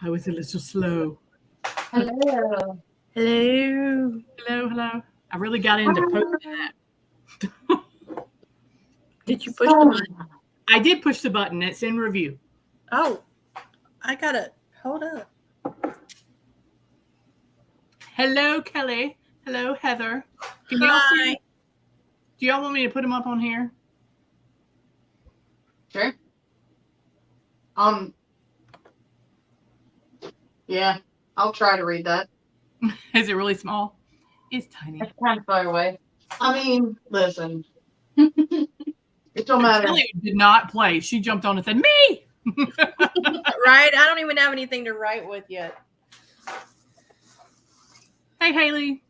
I was a little slow. Hello. Hello. Hello. I really got into posting that. Did you push the button? I did push the button. It's in review. Oh, I gotta hold up. Hello, Kelly. Hello, Heather. Can y'all see? Hi. Do y'all want me to put them up on here? Sure. Yeah, I'll try to read that. Is it really small? It's tiny. It's kind of far away. I mean, listen. It don't matter. Kelly did not play. She jumped on and said, "Me!" Right? I don't even have anything to write with yet. Hey, Haley.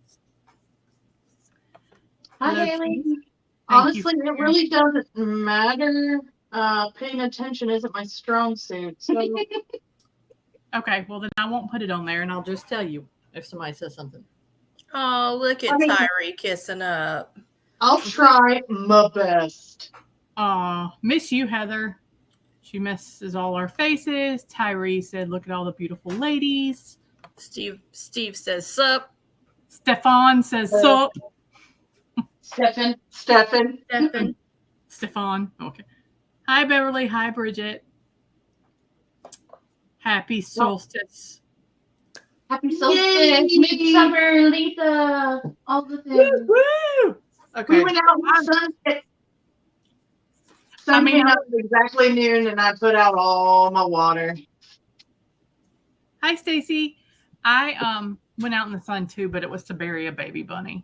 Hi, Hello, Haley. Keith. Honestly, it really doesn't matter. Paying attention isn't my strong suit. So Okay, well, then I won't put it on there, and I'll just tell you if somebody says something. Oh, look at Tyree kissing up. I'll try my best. Aw, miss you, Heather. She misses all our faces. Tyree said, look at all the beautiful ladies. Steve says sup. Stefan says, sup. Stefan. Stefan. Okay. Hi, Beverly. Hi, Bridget. Happy solstice. Happy solstice, midsummer, Lisa, all the things. Woo! Okay. We went out on Sunday. Sunday night was exactly noon, and I put out all my water. Hi, Stacy. I went out in the sun too, but it was to bury a baby bunny.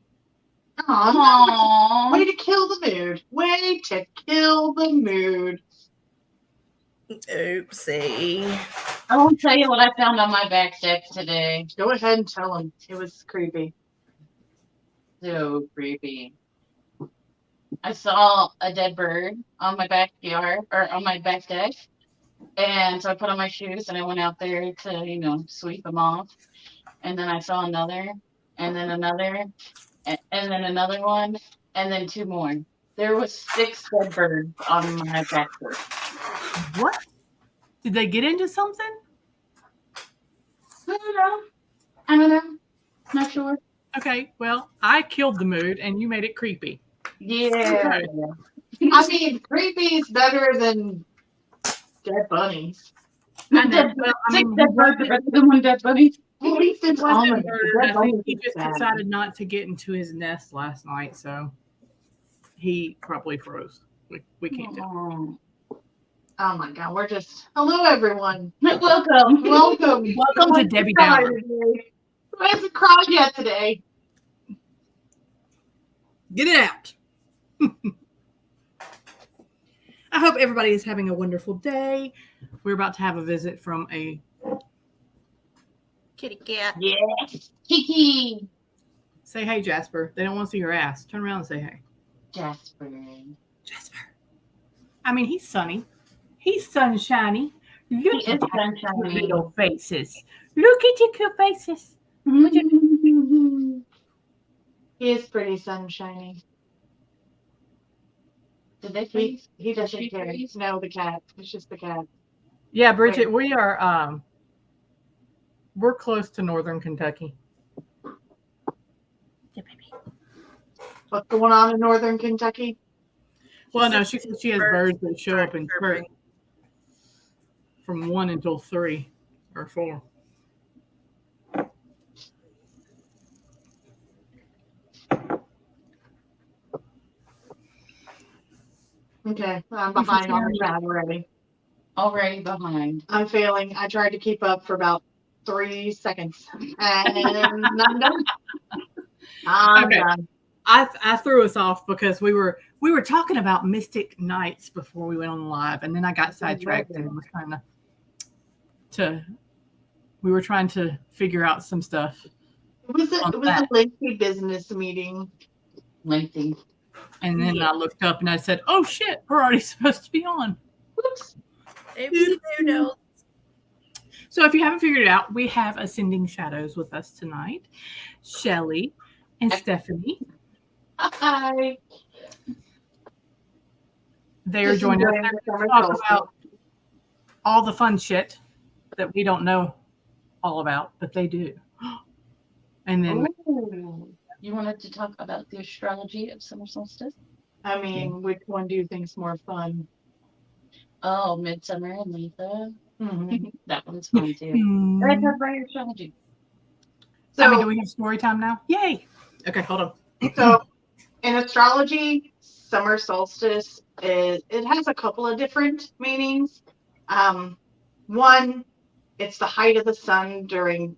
Aww. Way to kill the mood. Way to kill the mood. Oopsie. I won't tell you what I found on my back deck today. Go ahead and tell him. It was creepy. So creepy. I saw a dead bird on my backyard or on my back deck. And so I put on my shoes and I went out there to, sweep them off. And then I saw another, and then another, and then another one, and then two more. There was 6 dead birds on my back porch. What? Did they get into something? I don't know. Not sure. Okay, well, I killed the mood and you made it creepy. Yeah. I mean, creepy is better than dead bunnies. I know. Well, I mean, dead birds are better than one dead bunny. At least it's ominous. I think he just decided not to get into his nest last night, so he probably froze. We can't tell. Oh my God, we're just hello everyone. Welcome. Welcome to Debbie Downer. Who hasn't cried yet today? Get it out. I hope everybody is having a wonderful day. We're about to have a visit from a Kitty cat. Yes. Kiki. say hey, Jasper. They don't want to see your ass. Turn around and say hey. Jasper. I mean, he's sunny. He's sunshiny. Look He at is your sunshiny. little faces. Look at your cute faces. He is pretty sunshiny. Did they freeze? He doesn't she care. freeze? No, the cat. It's just the cat. Yeah, Bridget, we are we're close to northern Kentucky. Yeah, baby. What's going on in northern Kentucky? Well, no, she said she has birds that show up in spring from 1 until 3 or 4. Okay, I'm behind on the chat already. Already behind. I'm failing. I tried to keep up for about 3 seconds. And I'm done. I'm done. I threw us off because we were talking about Mystic Nights before we went on live, and then I got sidetracked and was we were trying to figure out some stuff. It was a lengthy business meeting. Lengthy. And then I looked up and I said, "Oh shit, we're already supposed to be on." Whoops. Oopsie doodles. So if you haven't figured it out, we have Ascending Shadows with us tonight. Shelley and Stephanie. Hi. They're joining us to talk about all the fun shit that we don't know all about, but they do. And then Ooh. You wanted to talk about the astrology of summer solstice? I mean, which one do you think's more fun? Oh, Midsummer and Letha. Mhm. That one's fun too. Let's talk about your astrology. I mean, do So, we have story time now? Yay! Okay, hold on. so in astrology, summer solstice it has a couple of different meanings. One, it's the height of the sun during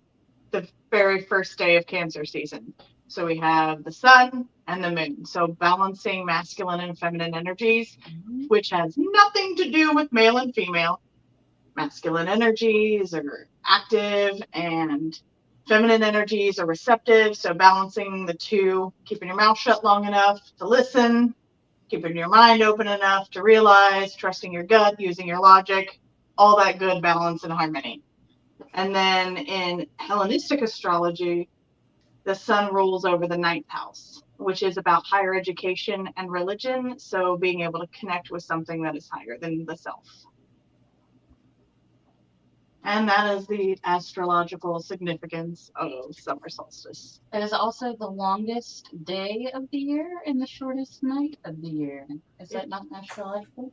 the very first day of Cancer season. So we have the sun and the moon. So balancing masculine and feminine energies, which has nothing to do with male and female. Masculine energies are active and feminine energies are receptive. So balancing the two, keeping your mouth shut long enough to listen, keeping your mind open enough to realize, trusting your gut, using your logic, all that good balance and harmony. And then in Hellenistic astrology, the sun rules over the ninth house, which is about higher education and religion. So being able to connect with something that is higher than the self. And that is the astrological significance of summer solstice. It is also the longest day of the year and the shortest night of the year. Is that not astrological?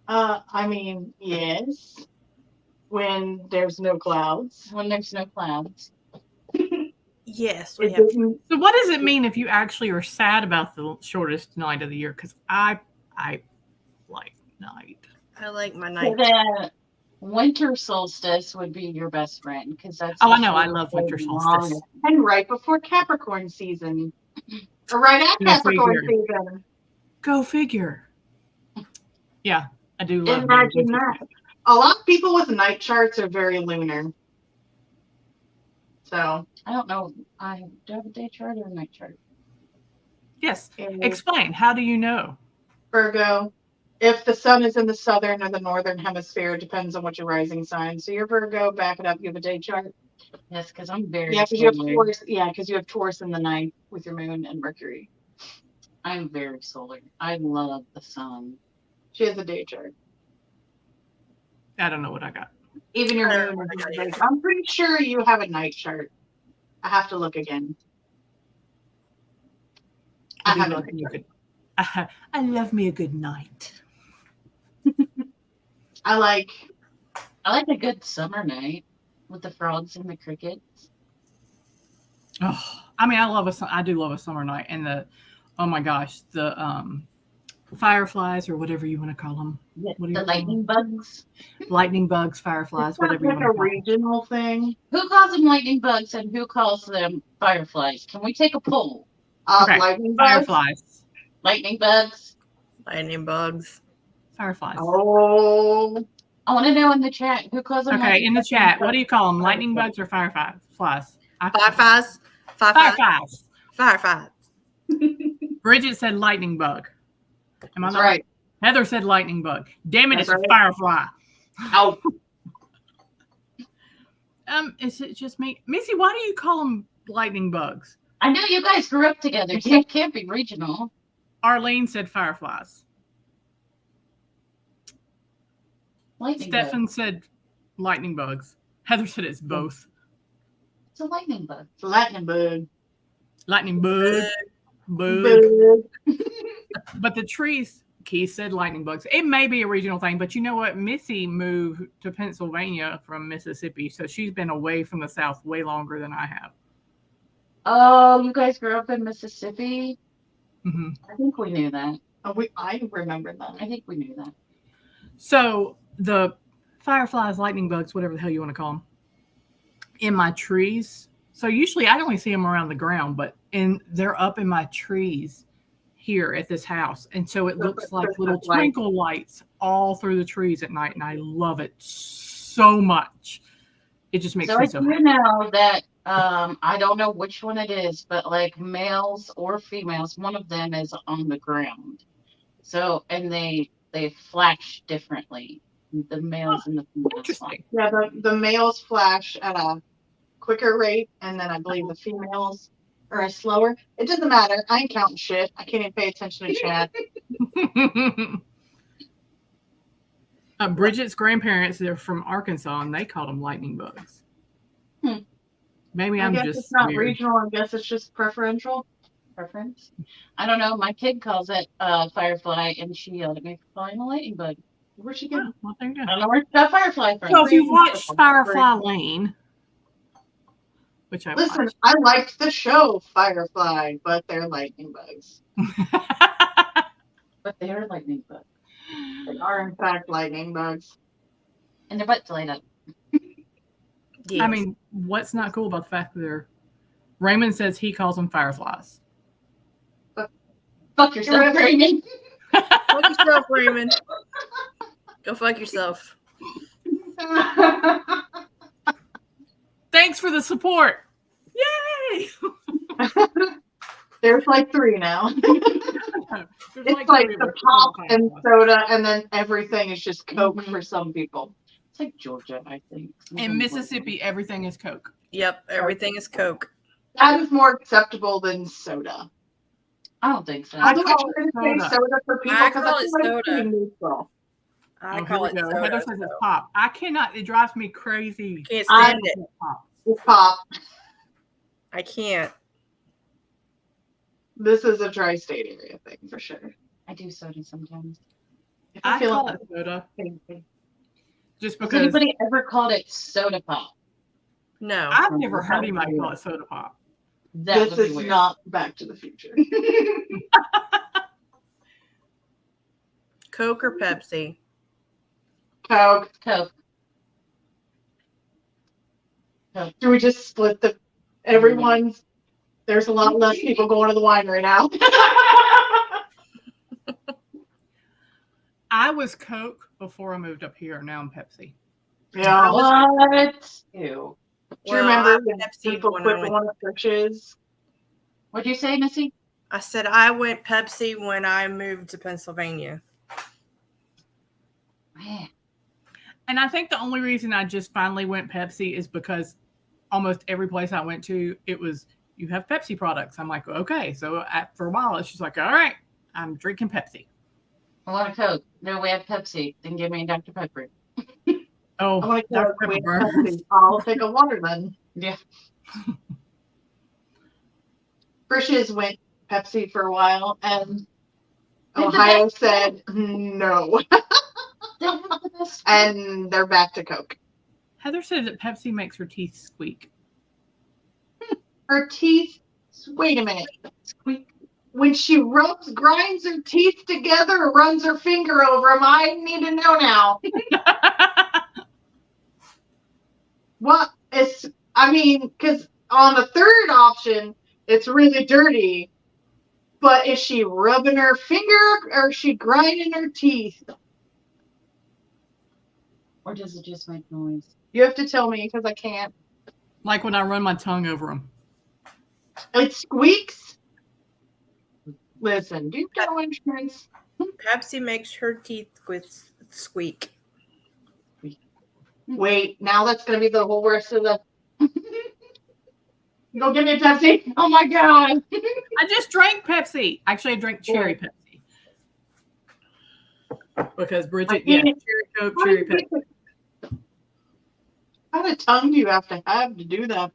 I mean, yes, when there's no clouds. When there's no clouds. Yes, we It have. didn't, So, what does it mean if you actually are sad about the shortest night of the year? Because I like night. I like my So night. the winter solstice would be your best friend because that's Oh, the I know. I shortest love day winter and solstice. longest. and right before Capricorn season, or right at Go Capricorn figure. season. Go figure. Yeah, I do love Imagine winter that. solstice. A lot of people with night charts are very lunar. So, I don't know. I do I have a day chart or a night chart? Yes. in Explain. How do you know? Virgo, if the sun is in the southern or the northern hemisphere, it depends on what your rising sign. So you're Virgo, back it up. You have a day chart. Yes, because I'm very Yeah, because you have solar. Taurus. Yeah, because you have Taurus in the ninth with your moon and Mercury. I'm very solar. I love the sun. She has a day chart. I don't know what I got. Even your I don't moon know is what in I a day got chart. I'm pretty sure you have a night chart. I have to look again. I do have a love night me a chart. good. I love me a good night. I like. I like a good summer night with the frogs and the crickets. Oh, I mean, I do love a summer night, and oh my gosh, the fireflies or whatever you want to call them. Yeah, What do you the call lightning them? bugs. Lightning bugs, fireflies, It's not whatever you like want to a call them. regional thing. Who calls them lightning bugs and who calls them fireflies? Can we take a poll? Okay, Lightning bugs. fireflies, Lightning bugs. lightning bugs. fireflies. Oh, I want to know in the chat who calls them Okay, lightning in the bugs. chat, what do you call them? Lightning bugs or fireflies? Flies. Fireflies. Fireflies. Fireflies. Fireflies. Bridget said lightning bug. Am I that's not right. Heather said lightning bug. Damn it, That's it's a right. firefly. Ow. Is it just me? Missy, why do you call them lightning bugs? I know you guys grew up together, so it can't be regional. Arlene said fireflies. Lightning Stefan bug. said lightning bugs. Heather said it's both. It's a lightning bug. It's a lightning bug. Lightning bug. Bug. Bug. But the trees, Keith said lightning bugs. It may be a regional thing, but you know what? Missy moved to Pennsylvania from Mississippi, so she's been away from the South way longer than I have. Oh, you guys grew up in Mississippi? Mm-hmm. I think we knew that. I remember that. I think we knew that. So the fireflies, lightning bugs, whatever the hell you want to call them, in my trees. So usually I only see them around the ground, but they're up in my trees here at this house. And so it looks like little twinkle lights all through the trees at night. And I love it so much. It just makes me so I happy. do know that I don't know which one it is, but like males or females, one of them is on the ground. So and they flash differently. The males and the females. Interesting. Yeah, the males flash at a quicker rate, and then I believe the females are slower. It doesn't matter. I ain't counting shit. I can't even pay attention to chat. Bridget's grandparents, they're from Arkansas, and they called them lightning bugs. Maybe I I'm guess just it's not weird. regional. I guess it's just preferential. Preference? I don't know. My kid calls it firefly, and she yelled at me for calling a lightning bug. Where'd she get? Oh, well, there you I go. don't know where she got firefly from. So if you Green watch purple. Firefly Lane, which I Listen, I liked the show Firefly, but they're lightning bugs. watched. But they are lightning bugs. They are in fact lightning bugs. And their butts light up. Yes. I mean, what's not cool about the fact that they're Raymond says he calls them fireflies. Fuck yourself, Raymond. Fuck yourself, Raymond. Go fuck yourself. Thanks for the support. Yay! There's like 3 now. There's It's like three of the us. pop and soda, and then everything is just Coke Mhm. for some people. It's like Georgia, I think. In Mississippi, everything is Coke. Yep, everything is Coke. That is more acceptable than soda. I don't think so. I I'm not call trying it to say soda. soda for people I because call I it feel like it's soda. pretty neutral. I Here call we it go. soda. Heather says it's pop. I cannot. It drives me crazy. Can't I- stand it. Pop. It's pop. I can't. This is a tri-state area thing for sure. I do soda sometimes. I feel call like it soda same thing. just Has because anybody ever called it soda pop? No. I've never heard anybody call it soda pop. That This would be is weird. not Back to the Future. Coke or Pepsi? Coke. Coke. Do we just split the everyone's? There's a lot less people going to the winery now. I was Coke before I moved up here. Now I'm Pepsi. Yeah. What? Ew. Do you remember when Pepsi people when quit I went. going to churches? What'd you say, Missy? I said I went Pepsi when I moved to Pennsylvania. Man. And I think the only reason I just finally went Pepsi is because almost every place I went to, it was, you have Pepsi products. I'm like, okay. So for a while, it's just like, all right, I'm drinking Pepsi. I want a Coke. No, we have Pepsi. Then give me a Dr. Pepper. Oh, I want to Dr. go Pepper with burns. Pepsi. I'll take a water then. Yeah. Frisch's went Pepsi for a while, and Ohio said no, They're not the best. and they're back to Coke. Heather said that Pepsi makes her teeth squeak. Her teeth. Wait a minute. Squeak. When she grinds her teeth together, or runs her finger over them, I need to know now. What is? I mean, because on the third option, it's really dirty. But is she rubbing her finger, or is she grinding her teeth? Or does it just make noise? You have to tell me because I can't. Like when I run my tongue over them. It squeaks. Listen, do you know insurance? Pepsi makes her teeth squeak. Wait, now that's gonna be the whole rest of the. Go get me a Pepsi. Oh my god. I just drank Pepsi. Actually, I drank cherry Pepsi. Because Bridget, yeah, cherry Coke, cherry Pepsi. What kind of tongue do you have to do that?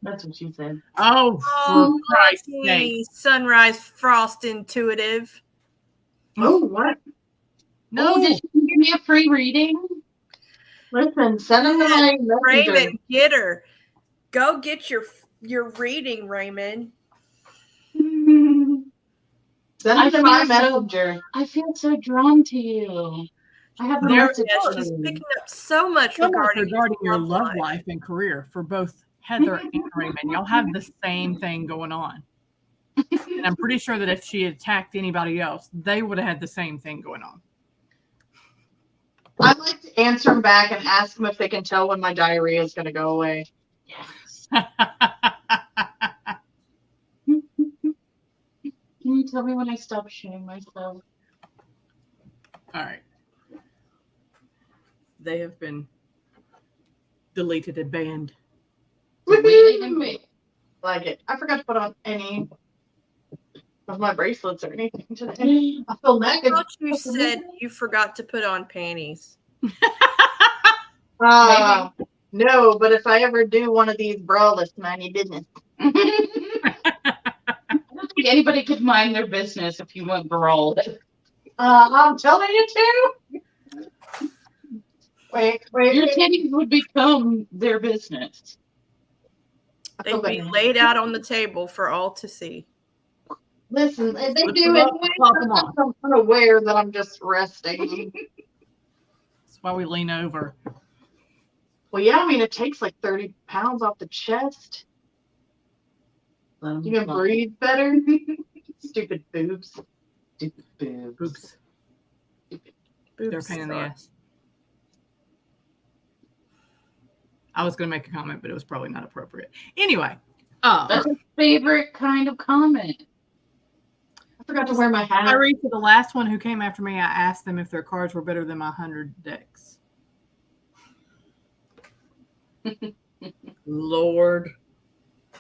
That's what she said. Oh, for Christ's sake. Lucky Sunrise Frost Intuitive. Oh, what? No, Oh, did you give me a free reading? Listen, send them to my messenger. Raymond, get her. Go get your reading, Raymond. Send them to my messenger. I feel so drawn to you. I have a There- message Yeah, for she's you. picking up so much so much regarding your love life and career for both Heather and Raymond. Y'all have the same thing going on. And I'm pretty sure that if she had attacked anybody else, they would have had the same thing going on. I'd like to answer them back and ask them if they can tell when my diarrhea is going to go away. Yes. Can you tell me when I stop shitting myself? All right. They have been deleted and banned. Deleted and banned. Like it. I forgot to put on any of my bracelets or anything today. I feel I naked. thought you said you forgot to put on panties. No, but if I ever do one of these brawlers, mind your business. I don't think anybody could mind their business if you went brawled. I'm telling you too. Wait. Your titties would become their business. I feel They'd be better. laid out on the table for all to see. Listen, if they Lift do them it, up, pop 'em on. I'm unaware that I'm just resting. That's why we lean over. Well, yeah, I mean, it takes like 30 pounds off the chest. You can breathe better. Stupid boobs. Stupid boobs. Oops. They're a Boobs pain in the suck. ass. I was going to make a comment, but it was probably not appropriate. Anyway. That's a favorite kind of comment. I forgot to wear my hat. I read to the last one who came after me. I asked them if their cards were better than my 100 decks. Lord.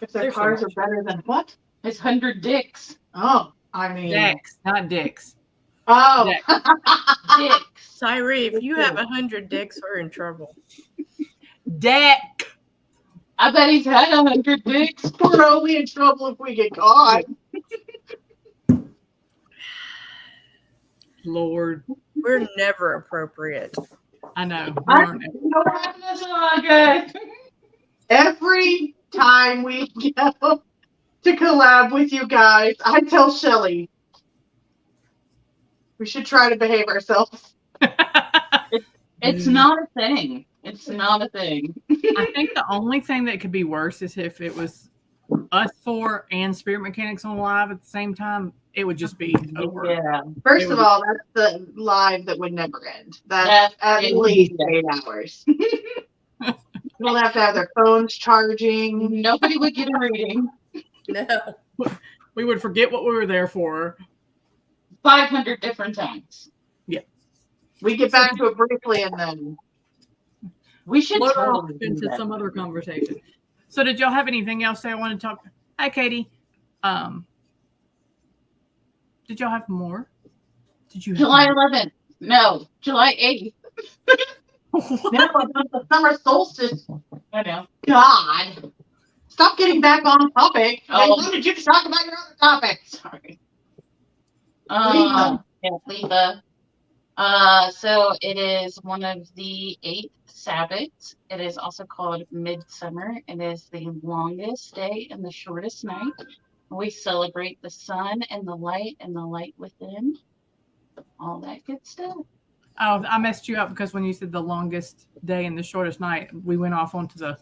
If their There's so cars are much. better than what? It's 100 dicks. Oh, I mean. Decks, not dicks. Oh. Dicks. Tyree, if you have 100 dicks, we're in trouble. Deck. I bet he's had 100 dicks. We're only in trouble if we get caught. Lord. We're never appropriate. I know. We I- aren't. You know what? That's a lot, guys. Every time we go to collab with you guys, I tell Shelley we should try to behave ourselves. It's not a thing. It's not a thing. I think the only thing that could be worse is if it was us four and Spirit Mechanics on live at the same time. It would just be over. Yeah. First of all, that's the live that would never end. That's at it would least be. 8 hours. People have to have their phones charging. Nobody would get a reading. No. We would forget what we were there for. 500 different times. We get back to it briefly and then We should Float off totally do into that. some other conversation. So did y'all have anything else that I want to talk? Hi, Katie. Did y'all have more? Did you have July more? 11th. No, July 8th. now about the summer solstice. I know. God. Stop getting back on topic. I Oh. wanted you to talk about your other topics. Sorry. Lisa. Yeah, Lisa. So it is one of the 8th Sabbaths. It is also called Midsummer. It is the longest day and the shortest night. We celebrate the sun and the light within. All that good stuff. Oh, I messed you up because when you said the longest day and the shortest night, we went off onto the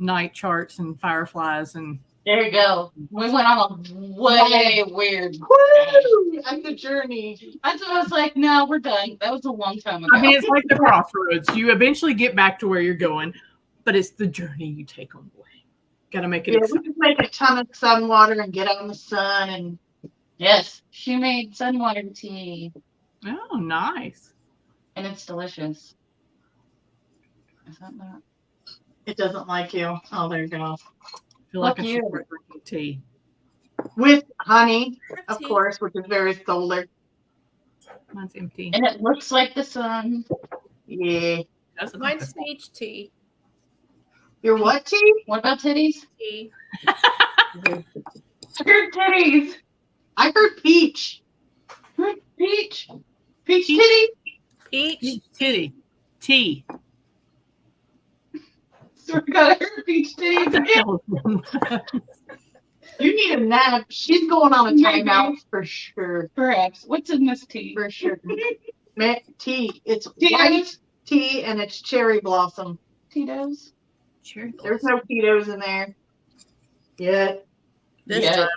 night charts and fireflies and There you go. We went on a way weird. Woo! And the journey. That's what I was like, no, we're done. That was a long time ago. I mean, it's like the crossroads. You eventually get back to where you're going, but it's the journey you take on the way. Got to make it Yeah, we exciting. just make a ton of sun water and get out in the sun and Yes, she made sun water tea, Oh, nice. and it's delicious. Is that not? it doesn't like you. Oh, there you go. I feel like I Fuck should you. start drinking tea. With honey, of Tea. course, which is very solar. Mine's empty. And it looks like the sun. Yeah. Doesn't Mine's peach tea. Your what tea? What about titties? Tea. Your titties. I heard peach. Peach. Peach titty? Peach. Peach titty. Tea. So we got her peach titties. You need a nap. She's going on a timeout for sure. Perhaps. What's in this tea? For sure. Tea. It's Tea. white tea and it's cherry blossom. Tito's. Cherry There's no Tito's in there. Yet. This Yeah. time.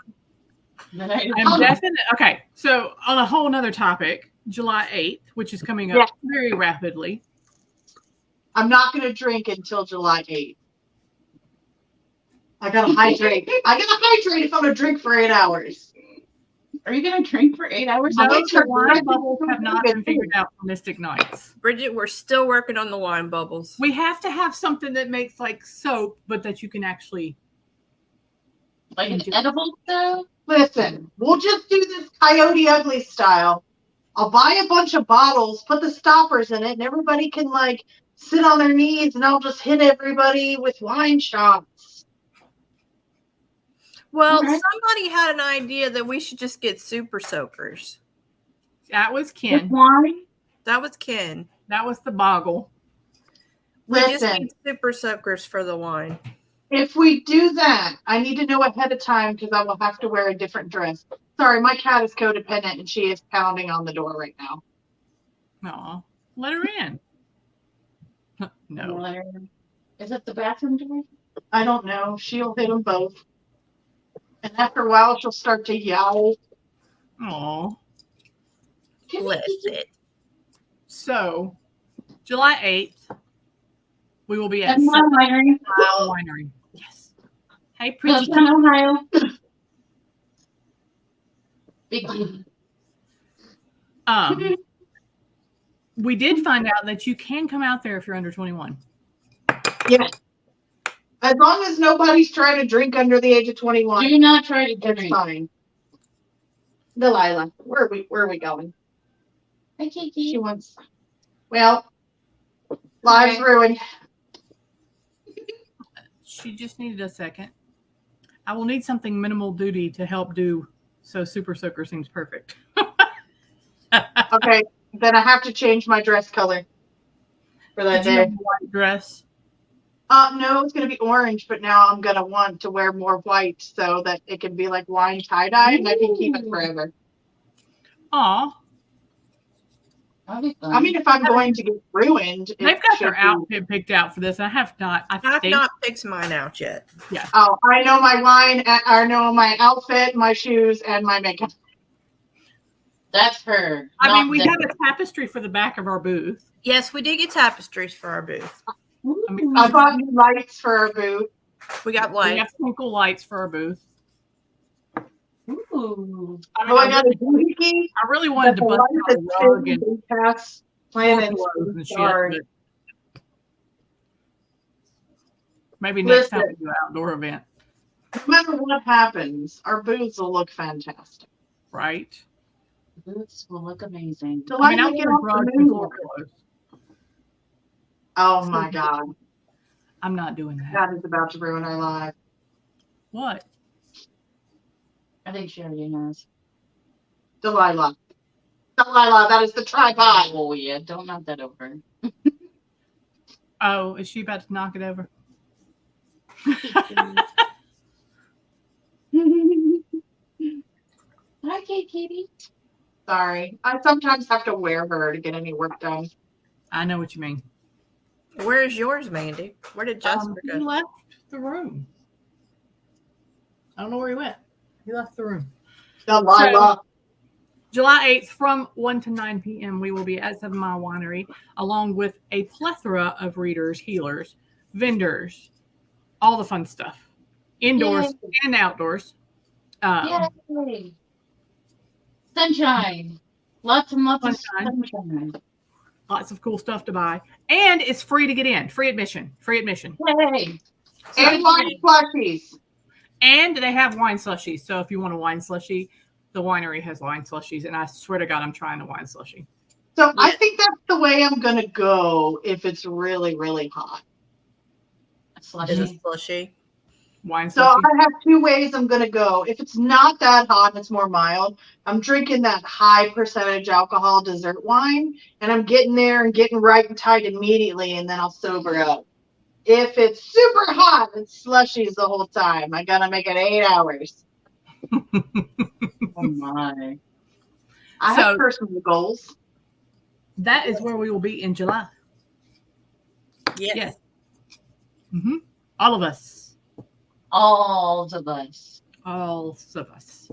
I'm definitely okay. So on a whole nother topic, July 8th, which is coming up Yeah. very rapidly. I'm not going to drink until July 8th. I gotta hydrate. I gotta hydrate if I'm gonna drink for 8 hours. Are you gonna drink for 8 hours? I Those went to wine work. bubbles have not been figured out for Mystic Nights. Bridget, we're still working on the wine bubbles. We have to have something that makes like soap, but that you can actually. Like an edible though? Listen, we'll just do this Coyote Ugly style. I'll buy a bunch of bottles, put the stoppers in it, and everybody can like sit on their knees and I'll just hit everybody with wine shots. Well, Alright. somebody had an idea that we should just get super soakers. That was With Ken. wine? That was Ken. That was the boggle. We just Listen. need super soakers for the wine. If we do that, I need to know ahead of time because I will have to wear a different dress. Sorry, my cat is codependent and she is pounding on the door right now. Aw, let her in. No. Is it the bathroom door? I don't know. She'll hit them both. And after a while, she'll start to yowl. Aw. Bless it. So, July 8th, we will be at That's my winery. Summer Winery. Yes. Hey, pretty. From Ohio. Big deal. We did find out that you can come out there if you're under 21. Yes. As long as nobody's trying to drink under the age of 21, Do not try to it's drink. fine. Delilah, where are we going? Hi, She Kiki. wants. Well, lives Okay. ruined. She just needed a second. I will need something minimal duty to help do so Super Soaker seems perfect. Okay, then I have to change my dress color for that Did you have day. a white dress? No, it's gonna be orange, but now I'm gonna want to wear more white so that it can be like wine tie-dye and I can keep it forever. Aw, That'll be fun. I mean, if I'm going to get ruined, they've it got should their be- outfit picked out for this. I have not. I I've think not picked mine out yet. Oh, I know my wine. I know my outfit, my shoes, and my makeup. That's her. I not mean, we them. have a tapestry for the back of our booth. Yes, we did get tapestries for our booth. I mean, I bought new lights for our booth. We got we lights. have twinkle lights for our booth. Ooh. I mean, Oh, I got a doohickey. I really wanted to The bust light out that's a rug and big cast floor planets pillows and shit, Sorry. but maybe next time Listen. we do an outdoor event, No matter what happens, our booths will look fantastic. right? Boots will look amazing. I mean, I Delilah, get want off rugs the and moon. floor pillows. Oh my God, I'm not doing that. that is about to ruin our lives. What? I think she already knows. Delilah, that is the tripod. Oh, yeah. Don't knock that over. Oh, is she about to knock it over? Hi, Kitty. Sorry, I sometimes have to wear her to get any work done. I know what you mean. Where is yours, Mandy? Where did Jasper He go? left the room. I don't know where he went. He left the room. Delilah. July 8th from 1 to 9 p.m. we will be at 7 Mile Winery along with a plethora of readers, healers, vendors, all the fun stuff. Indoors and outdoors. Yay. Sunshine. Lots and lots Sunshine. of sunshine. Lots of cool stuff to buy. And it's free to get in. Free admission. Free admission. Yay. And wine plushies. And they have wine slushies. So if you want a wine slushie, the winery has wine slushies. And I swear to God, I'm trying a wine slushie. So I Yeah. think that's the way I'm gonna go if it's really, really hot. Is Slushy. it slushy? Wine So slushie. I have two ways I'm gonna go. If it's not that hot, it's more mild. I'm drinking that high percentage alcohol dessert wine, and I'm getting there and getting right and tight immediately, and then I'll sober up. If it's super hot, it's slushies the whole time. I gotta make it 8 hours. Oh, my. I So- have personal goals. That is where we will be in July. Yes. Yes. Mm-hmm. All of us. All of us. All of us.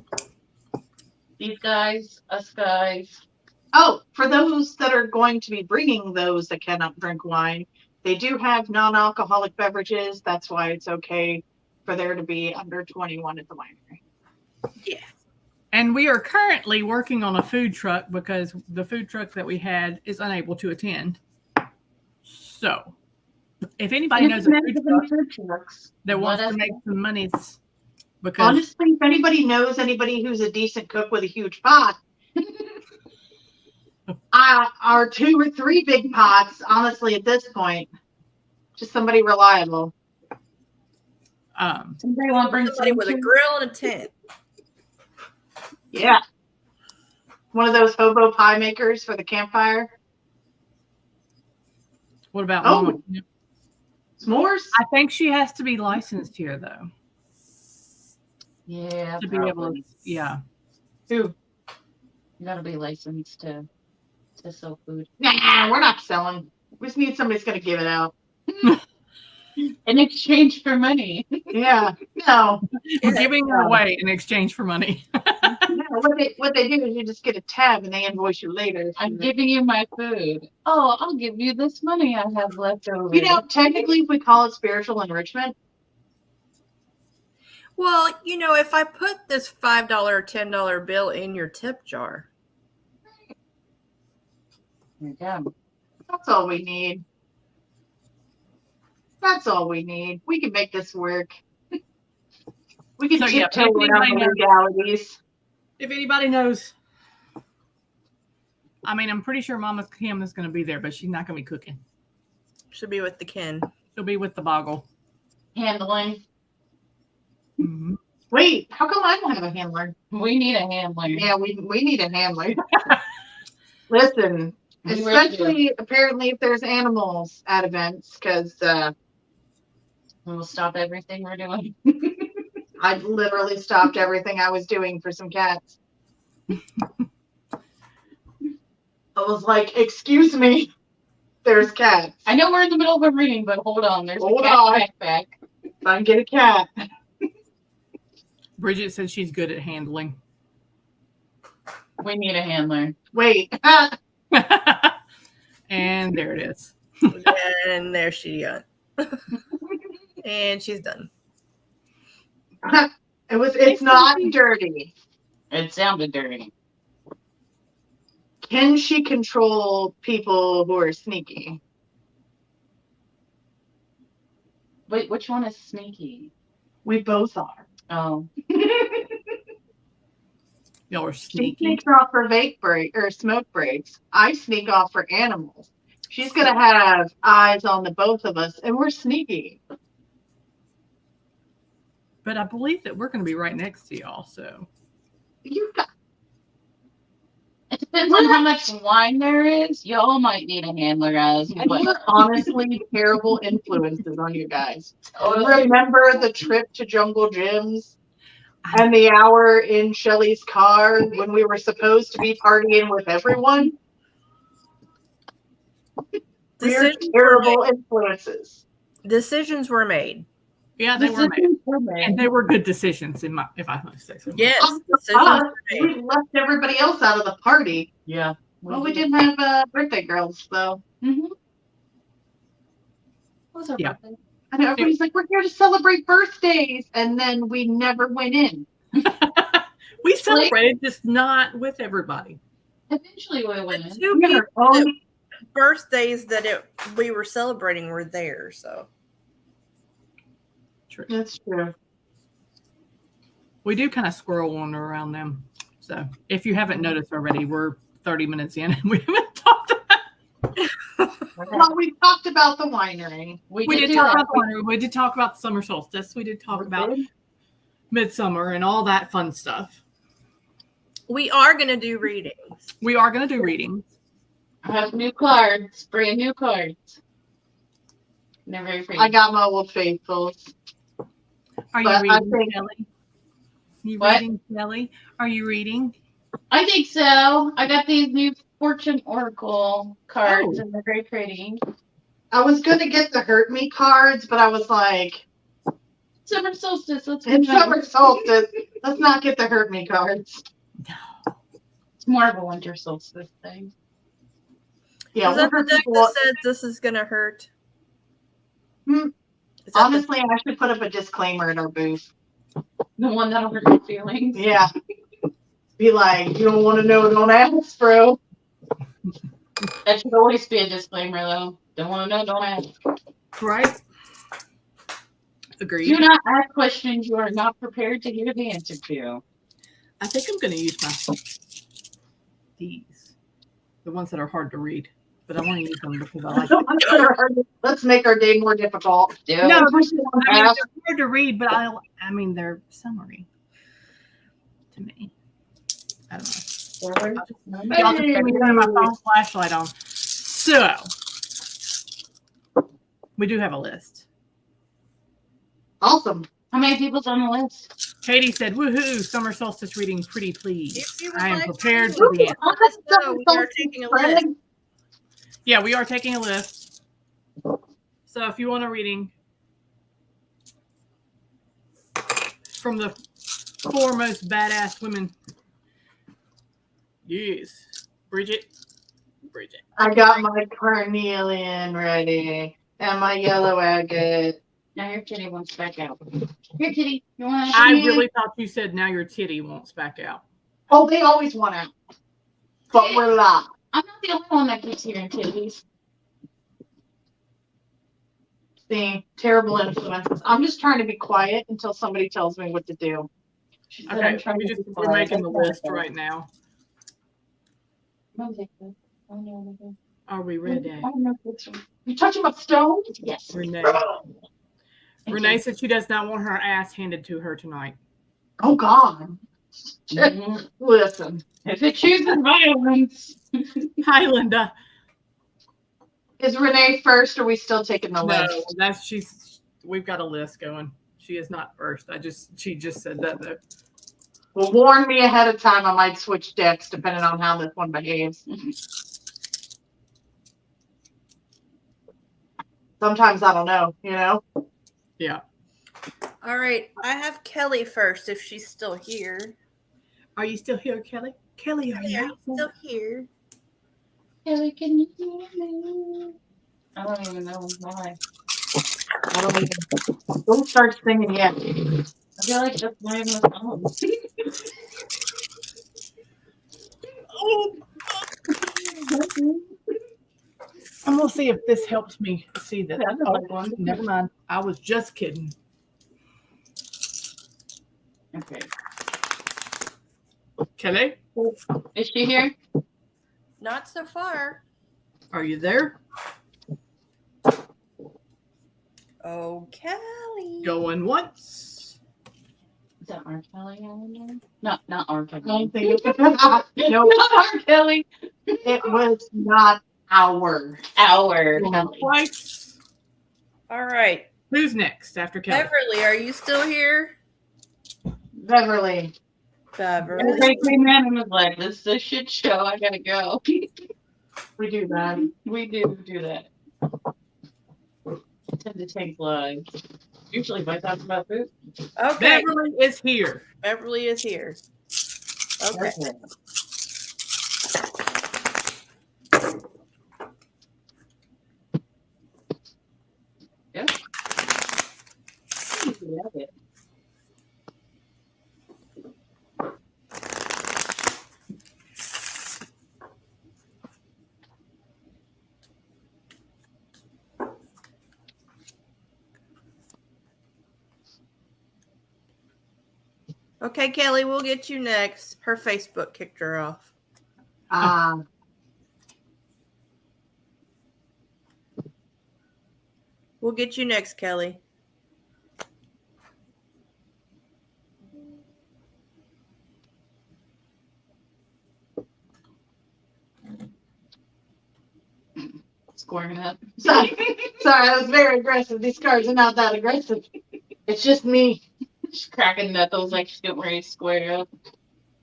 These guys, us guys. Oh, for those that are going to be bringing those that cannot drink wine, they do have non-alcoholic beverages. That's why it's okay for there to be under 21 at the winery. Yeah. And we are currently working on a food truck because the food truck that we had is unable to attend. So, if anybody knows a food truck that wants to make some monies, because Honestly, if anybody knows anybody who's a decent cook with a huge pot, Our 2 or 3 big pots, honestly, at this point. Just somebody reliable. Somebody want to bring Somebody with a some grill and a tent. Yeah. One of those hobo pie makers for the campfire. What about Oh. Mama? S'mores? I think she has to be licensed here, though, Yeah, to be able to. probably. Yeah. Who? You gotta be licensed to sell food. Nah, we're not selling. We just need somebody that's going to give it out. In exchange for money. Yeah. No. We're giving her away in exchange for money. No, what they do is you just get a tab and they invoice you later. I'm giving you my food. Oh, I'll give you this money I have left over. You know, technically, if we call it spiritual enrichment, Well, if I put this $5 or $10 bill in your tip jar, There you go. that's all we need. That's all we need. We can make this work. We can So, yeah, tiptoe if around anybody the legalities. If anybody knows, I mean, I'm pretty sure Mama Kim is going to be there, but she's not going to be cooking. should be with the kin. She'll be with the boggle. Handling. Mm-hmm. Wait, how come I don't have a handler? We need a handler. Yeah, we need a handler. Listen, We really do. especially apparently if there's animals at events, because We'll stop everything we're doing. I literally stopped everything I was doing for some cats. I was like, excuse me, there's cats. I know we're in the middle of a reading, but hold on. There's Hold a cat on. backpack. If I can get a cat. Bridget said she's good at handling. We need a handler. Wait. And there it is. And there she got. And she's done. It's not dirty. It sounded dirty. Can she control people who are sneaky? Wait, which one is sneaky? We both are. Oh, Y'all are She sneaky. sneaks off for vape break or smoke breaks. I sneak off for animals. She's gonna have eyes on the both of us, and we're sneaky. But I believe that we're going to be right next to y'all, so. You got it depends on how much wine there is. Y'all might need a handler as and well. we're honestly terrible influences on you guys. Totally. Remember the trip to Jungle Gyms and the hour in Shelley's car when we were supposed to be partying with everyone? We're terrible influences. Decisions were made. Yeah, they were made. And they were good decisions, if I must say so. Yes, decisions Us, were made. we left everybody else out of the party. Yeah. Well, we didn't have birthday girls, though. Mm-hmm. What was our Yeah. birthday? I know everybody's like, we're here to celebrate birthdays, and then we never went in. We celebrated, just not with everybody. Eventually we went in. The two We had people our own. that- birthdays that we were celebrating were there, so True. That's true. We do kind of squirrel wander around them. So if you haven't noticed already, we're 30 minutes in and we haven't talked about Well, we talked about the winery. We did talk about the winery. We did talk about the summer solstice. We did talk about midsummer and all that fun stuff. we are going to do readings. We are going to do readings. I have new cards, brand new cards. They're very pretty. I got my old faithfuls. Are you But I reading, think- Shelley? You What? reading, Shelley? Are you reading? I think so. I got these new Fortune Oracle cards, Oh. and they're very pretty. I was going to get the Hurt Me cards, but I was like, Summer Solstice. Let's it's get them. summer solstice. Let's not get the Hurt Me cards. It's more of a winter solstice thing. Yeah, Is that the winter deck people- that says this is going to hurt? Hmm. Is that the- honestly, I should put up a disclaimer in our booth. The one that'll hurt your feelings. Yeah. Be like, you don't want to know, don't ask, bro. That should always be a disclaimer, though. Don't want to know, don't ask. Right? Agreed. Do not ask questions you are not prepared to hear the answer to. I think I'm going to use these. the ones that are hard to read. But I want to use them because I like them. Let's make our day more difficult. Yeah. No, Push it on I mean, past. they're hard to read, but I mean, they're summary to me. I don't know. Y'all just give me turn my phone flashlight on. So, we do have a list. Awesome. How many people's on the list? Katie said, woohoo, summer solstice reading pretty If please. you would I am like prepared to for the answer. let us know, we are taking a list. Yeah, we are taking a list. So if you want a reading from the foremost badass women, yes, Bridget. I got my carnelian ready and my yellow agate. Now your kitty wants back out. Here, kitty. You want I really thought you said now your titty won't back out. Oh, they always want out. But we're live. I'm not the only one that keeps hearing kitties. See, terrible influences. I'm just trying to be quiet until somebody tells me what to do. She said, Okay, I'm trying to be we're quiet. making the That's list not right now. okay. Oh, no. Are we ready? You touching my stone? Yes. Renee. Thank Renee you. said she does not want her ass handed to her tonight. Oh God. Mhm. Listen. If it chooses violence. Hi, Linda. Is Renee first or are we still taking the No, list? we've got a list going. She is not first. She just said that though. Well, warn me ahead of time. I might switch decks depending on how this one behaves. Sometimes I don't know, you know? Yeah. All right, I have Kelly first if she's still here. Are you still here, Kelly? Kelly, are Yeah, you still here. Kelly, can you hear me? I don't even know why. I don't even. Don't start singing yet. I feel like that's not even a song. Oh, I'm gonna see if this helps me see that. Yeah, I just like one. Never mind. I was just kidding. Okay. Kelly, Is she here? Not so far. are you there? Oh, Kelly. Going once. Is that R. Kelly on there? No, not R. I Kelly. don't think no, Not R. Kelly. it was not our. Our Going Kelly. twice. All right. Who's next after Kelly? Beverly, are you still here? Beverly. Beverly. They came in and was like, this is a shit show. I gotta go. We do that. We do that. I tend to take like, usually if I talk about food. Okay. Beverly is here. Beverly is here. Okay. Yeah. Okay, Kelly, we'll get you next. Her Facebook kicked her off. We'll get you next, Kelly. Squaring up. Sorry, that was very aggressive. These cards are not that aggressive. It's just me. She's cracking knuckles like she's getting ready to square up.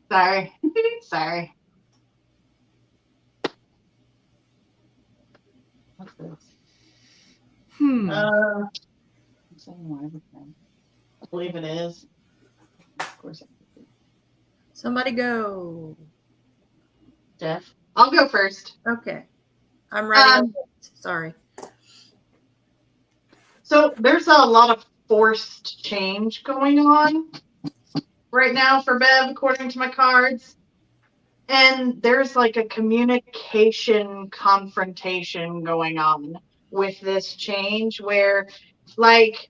Sorry. Sorry. What's this? I I believe it is. Of course. Somebody go. Jeff. I'll go first. Okay. I'm ready. Sorry. So there's a lot of forced change going on right now for Bev, according to my cards. And there's like a communication confrontation going on with this change where, like,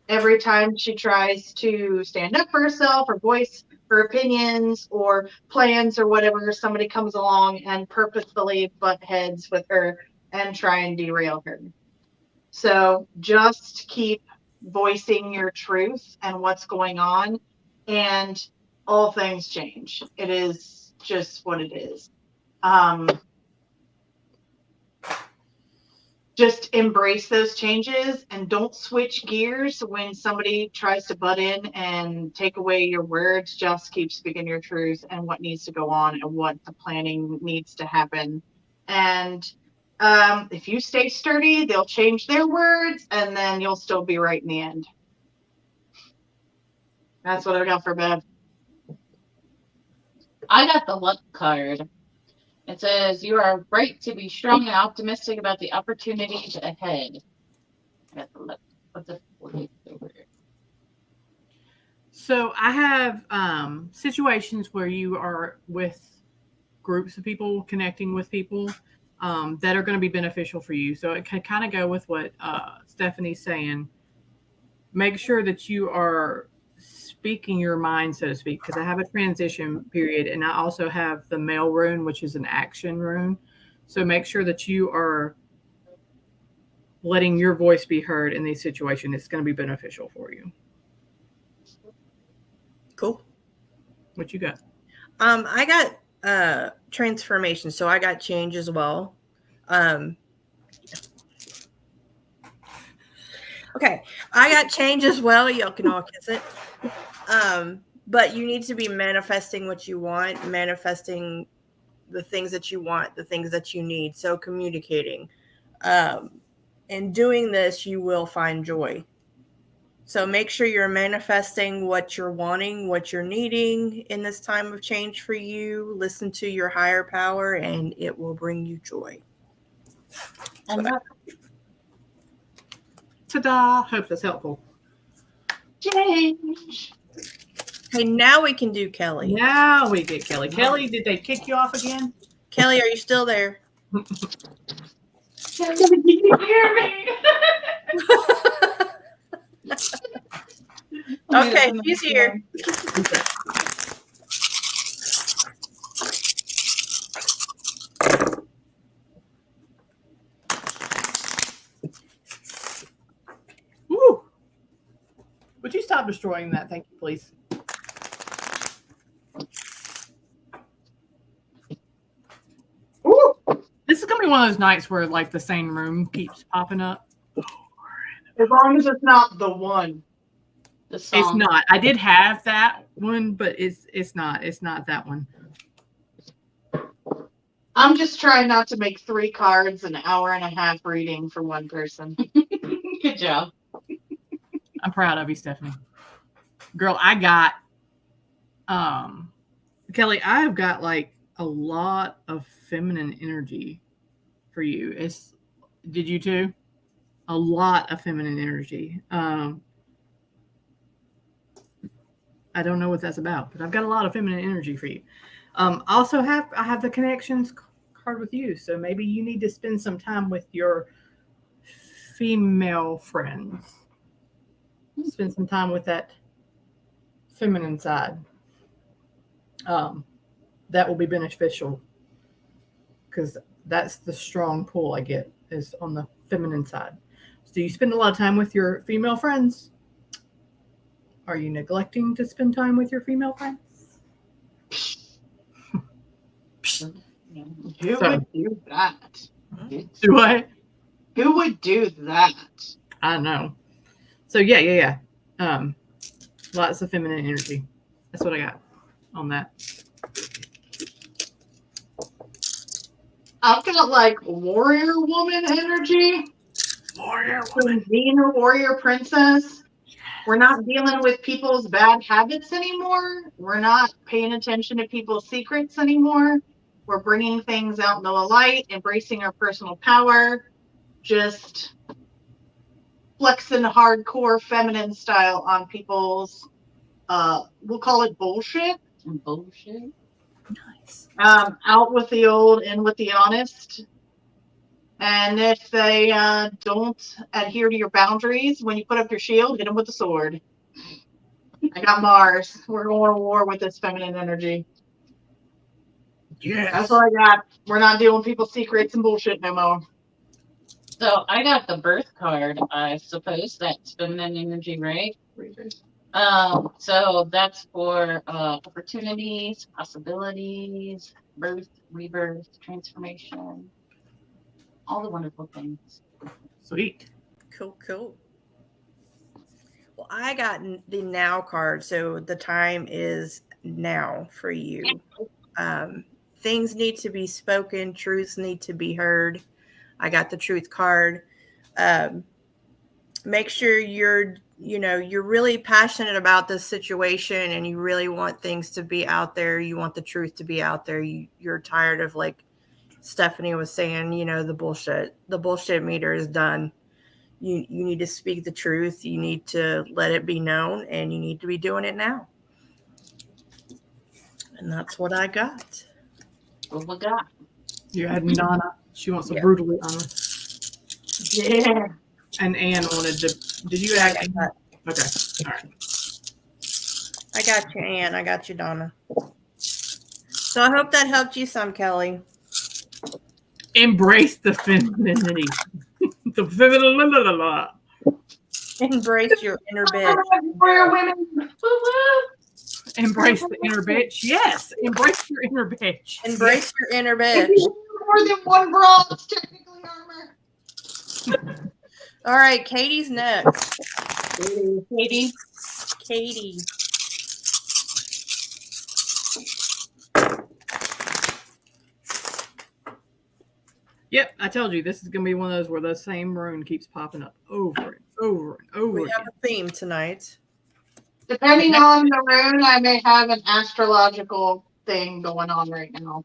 every time she tries to stand up for herself or voice her opinions or plans or whatever, somebody comes along and purposefully butt heads with her and try and derail her. So just keep voicing your truth and what's going on, and all things change. It is just what it is. Just embrace those changes and don't switch gears when somebody tries to butt in and take away your words. Just keep speaking your truth and what needs to go on and what the planning needs to happen. And if you stay sturdy, they'll change their words and then you'll still be right in the end. That's what I got for Bev. I got the luck card. It says you are right to be strong and optimistic about the opportunities ahead. I got the luck. What's the word? So I have situations where you are with groups of people, connecting with people that are going to be beneficial for you. So it can kind of go with what Stephanie's saying. Make sure that you are speaking your mind, so to speak, because I have a transition period and I also have the mail rune, which is an action rune. So make sure that you are letting your voice be heard in these situations. It's going to be beneficial for you. Cool. What you got? I got transformation, so I got change as well. Okay, I got change as well. Y'all can all kiss it. But you need to be manifesting what you want, manifesting the things that you want, the things that you need. So communicating. In doing this, you will find joy. So make sure you're manifesting what you're wanting, what you're needing in this time of change for you. Listen to your higher power and it will bring you joy. Ta-da! Hope that's helpful. Change. Okay, now we can do Kelly. Now we get Kelly. Kelly, did they kick you off again? Kelly, are you still there? Can you hear me? Okay, she's here. Woo! Would you stop destroying that? Thank you, please. Ooh. This is gonna be one of those nights where like the same room keeps popping up. As long as it's not the one. The song. It's not. I did have that one, but it's not. It's not that one. I'm just trying not to make 3 cards an hour and a half reading for one person. Good job. I'm proud of you, Stephanie. Girl, I got Kelly, I've got like a lot of feminine energy for you. Did you too? A lot of feminine energy. I don't know what that's about, but I've got a lot of feminine energy for you. I have the connections card with you, so maybe you need to spend some time with your female friends. Spend some time with that feminine side. That will be beneficial because that's the strong pull I get is on the feminine side. So you spend a lot of time with your female friends. Are you neglecting to spend time with your female friends? Who would do that? Do I? Who would do that? I know. So yeah. Lots of feminine energy. That's what I got on that. I've got like warrior woman energy. Warrior woman. Being a warrior princess. We're not dealing with people's bad habits anymore. We're not paying attention to people's secrets anymore. We're bringing things out into the light, embracing our personal power, just flexing hardcore feminine style on people's, we'll call it bullshit. Bullshit. Nice. Out with the old, in with the honest. And if they don't adhere to your boundaries, when you put up your shield, hit them with the sword. I got Mars. We're going to war with this feminine energy. Yes. That's what I got. We're not dealing with people's secrets and bullshit no more. So I got the birth card. I suppose that's feminine energy, right? So that's for opportunities, possibilities, birth, rebirth, transformation, all the wonderful things. Sweet. Cool. Well, I got the now card, so the time is now for you. Things need to be spoken, truths need to be heard. I got the truth card. Make sure you're really passionate about this situation and you really want things to be out there. You want the truth to be out there. You're tired of, like Stephanie was saying, the bullshit meter is done. You need to speak the truth. You need to let it be known, and you need to be doing it now. And that's what I got. Oh my God. You're adding Donna. She wants to Yeah. brutally honest. Yeah. And Anne wanted to. Did you add? I Okay. All right. got you, Ann. I got you, Donna. So I hope that helped you some, Kelly. Embrace the femininity. The feminine. Embrace your inner bitch. We're women. Woo-woo. Embrace the inner bitch. Yes. Embrace your inner bitch. Embrace your inner If bitch. you have more than one bra, it's technically armor. All right, Katie's next. Katie. Katie. Yep, I told you this is gonna be one of those where the same rune keeps popping up over and over and over We again. have a theme tonight. Depending on the rune, I may have an astrological thing going on right now.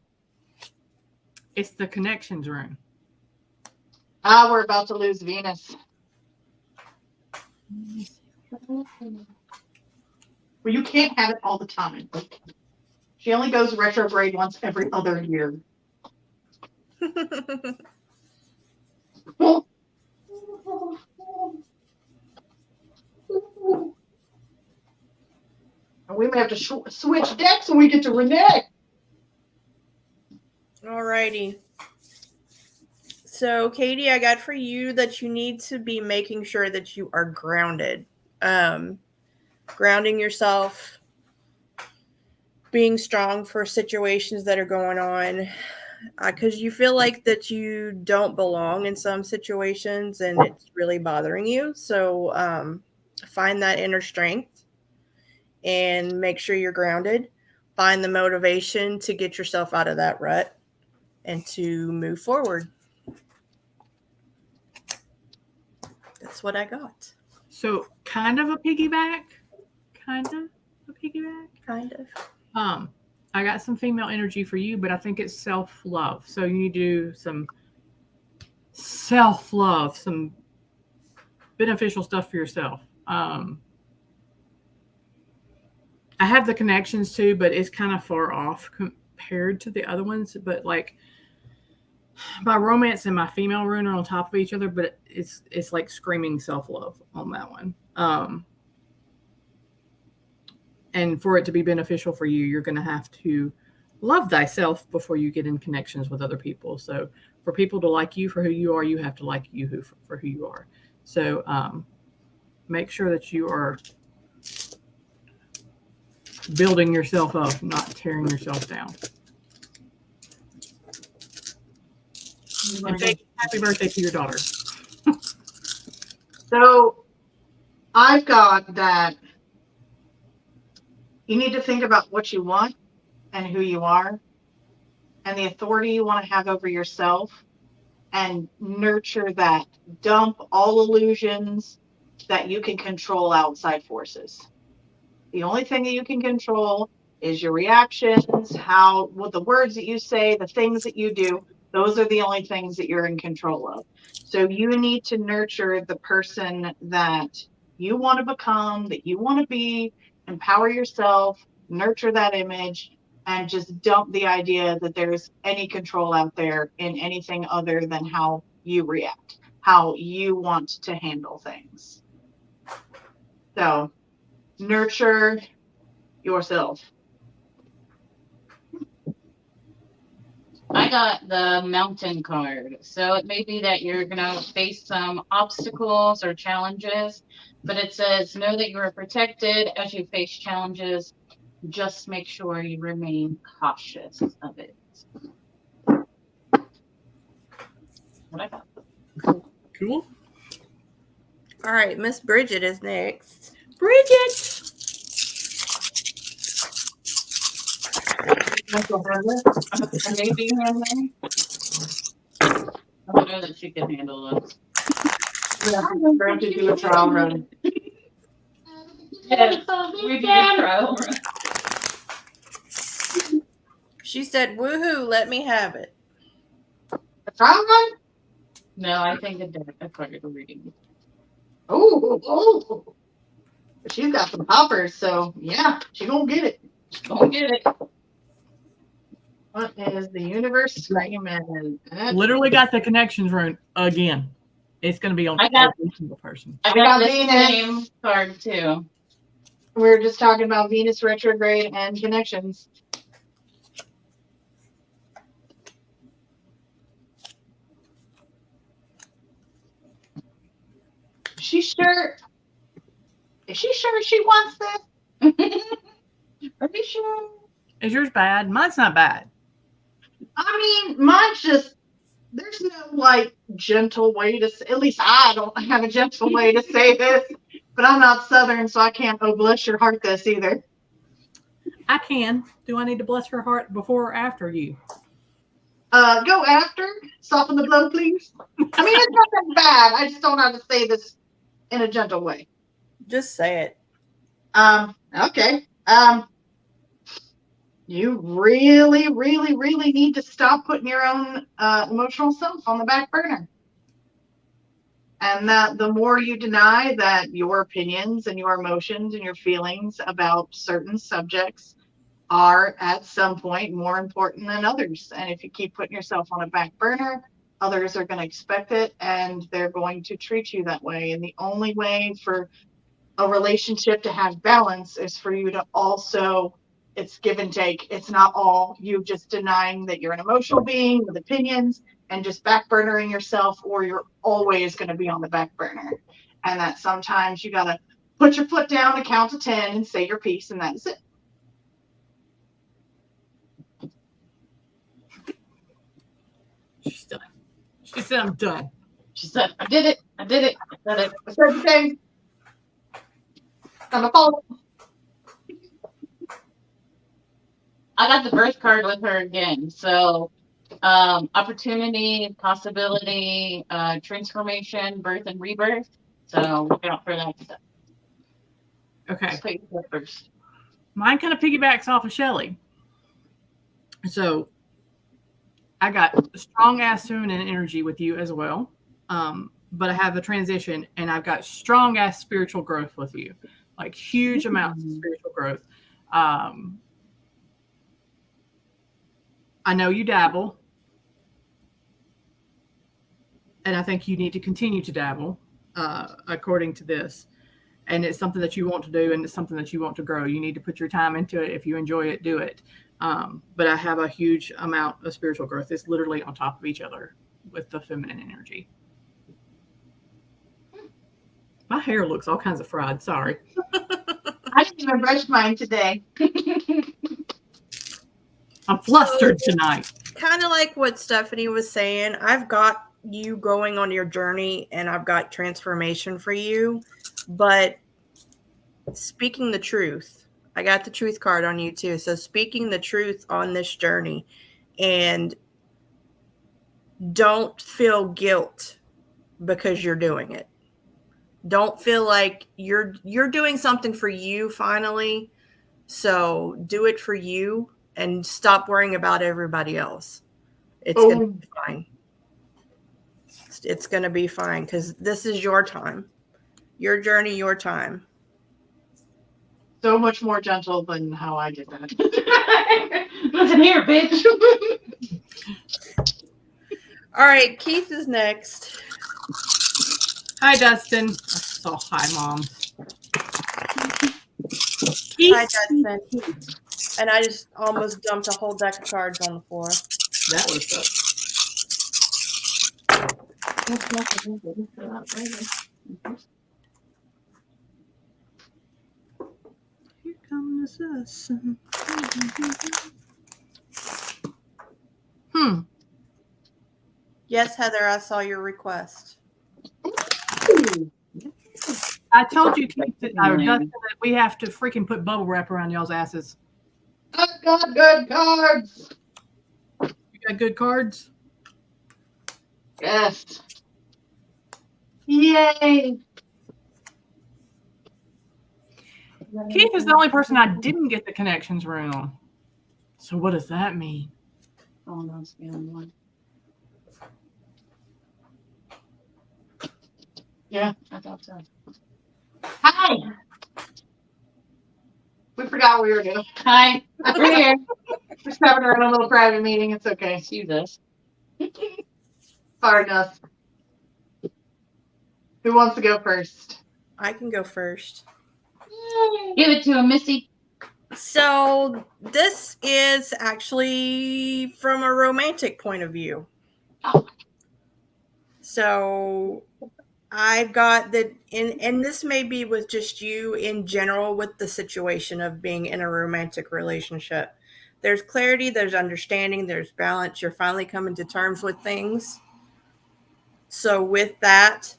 It's the connections rune. We're about to lose Venus. Well, you can't have it all the time. She only goes retrograde once every other year. And we may have to switch decks when we get to Renee. All righty. So, Katie, I got for you that you need to be making sure that you are grounded. Grounding yourself, being strong for situations that are going on, because you feel like that you don't belong in some situations and it's really bothering you. So find that inner strength and make sure you're grounded. Find the motivation to get yourself out of that rut and to move forward. That's what I got. So kind of a piggyback. Kind of a piggyback. Kind of. I got some female energy for you, but I think it's self-love. So you need to do some self-love, some beneficial stuff for yourself. I have the connections too, but it's kind of far off compared to the other ones. But like my romance and my female rune are on top of each other, but it's like screaming self-love on that one. And for it to be beneficial for you, you're going to have to love thyself before you get in connections with other people. So for people to like you for who you are, you have to like you for who you are. So make sure that you are building yourself up, not tearing yourself down. And happy birthday to your daughter. So I've got that you need to think about what you want and who you are and the authority you want to have over yourself and nurture that. Dump all illusions that you can control outside forces. The only thing that you can control is your reactions, what the words that you say, the things that you do. Those are the only things that you're in control of. So you need to nurture the person that you want to become, that you want to be, empower yourself, nurture that image, and just dump the idea that there's any control out there in anything other than how you react, how you want to handle things. So nurture yourself. I got the mountain card. So it may be that you're going to face some obstacles or challenges, but it says, know that you are protected as you face challenges. Just make sure you remain cautious of it. What I got. Cool. All right, Miss Bridget is next. Bridget. Maybe handling. I don't know that she can handle it. We're going to do a trial run. Yes, we do a trial run. She said, "Woohoo! Let me have it." A trial run? No, I think a card reading. Oh. She's got some poppers, so yeah, she gonna get it. Don't get it. What is the universe screaming? Literally got the connections rune again. It's going to be on I got- every single person. I We got got the Venus. same card too. We're just talking about Venus retrograde and connections. Is she sure she wants this? Are you sure? Is yours bad? Mine's not bad. I mean, mine's just, there's no like gentle way to say, at least I don't have a gentle way to say this, but I'm not Southern, so I can't, oh, bless your heart this either. I can. Do I need to bless her heart before or after you? Go after, soften the blow, please. I mean, it's not that bad. I just don't know how to say this in a gentle way. Just say it. Okay. You really, really, really need to stop putting your own emotional self on the back burner. And that the more you deny that your opinions and your emotions and your feelings about certain subjects are at some point more important than others. And if you keep putting yourself on a back burner, others are going to expect it and they're going to treat you that way. And the only way for a relationship to have balance is for you to also, it's give and take. It's not all you just denying that you're an emotional being with opinions and just back burnering yourself, or you're always going to be on the back burner. And that sometimes you got to put your foot down and count to 10 and say your piece, and that's it. She's done. She said, I'm done. She said, I did it. I did it. I did it. I said the same. I'm a fault. I got the birth card with her again. So, opportunity, possibility, transformation, birth and rebirth. So look out for that stuff. Okay. Just put your first. Mine kind of piggybacks off of Shelley. So I got strong ass feminine energy with you as well. But I have a transition and I've got strong ass spiritual growth with you. Like huge amounts of spiritual growth. I know you dabble. And I think you need to continue to dabble according to this. And it's something that you want to do and it's something that you want to grow. You need to put your time into it. If you enjoy it, do it. But I have a huge amount of spiritual growth. It's literally on top of each other with the feminine energy. My hair looks all kinds of fried. Sorry. I didn't even brush mine today. I'm flustered tonight. Kind of like what Stephanie was saying. I've got you going on your journey and I've got transformation for you. But speaking the truth, I got the truth card on you too. So speaking the truth on this journey, and don't feel guilt because you're doing it. Don't feel like you're doing something for you finally. So do it for you and stop worrying about everybody else. It's going to be fine. It's going to be fine because this is your time. Your journey, your time. So much more gentle than how I did that. Listen here, bitch. All right, Keith is next. Hi, Dustin. Oh, hi, Mom. Hi, Judson. And I just almost dumped a whole deck of cards on the floor. That was up. Here comes the sun. Yes, Heather, I saw your request. I told you, Keith, that we have to freaking put bubble wrap around y'all's asses. I've got good cards. You got good cards? Yes. Yay. Keith is the only person I didn't get the connections room on. So what does that mean? Oh, no, it's the only one. Yeah, I thought so. Hi. We forgot we were doing. Hi. We're here. We're just having our own little private meeting. It's okay. See this. Sorry, Gus. Who wants to go first? I can go first. Give it to him, Missy. So this is actually from a romantic point of view. Oh. So I've got that, and this may be with just you in general with the situation of being in a romantic relationship. There's clarity, there's understanding, there's balance. You're finally coming to terms with things. So with that,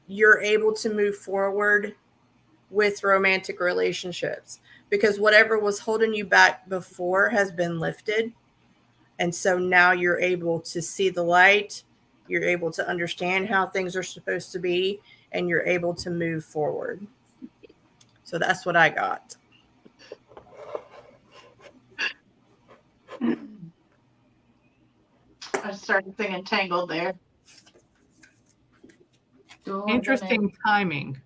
you're able to move forward with romantic relationships because whatever was holding you back before has been lifted. And so now you're able to see the light. You're able to understand how things are supposed to be, and you're able to move forward. So that's what I got. I started singing Tangled there. Interesting timing.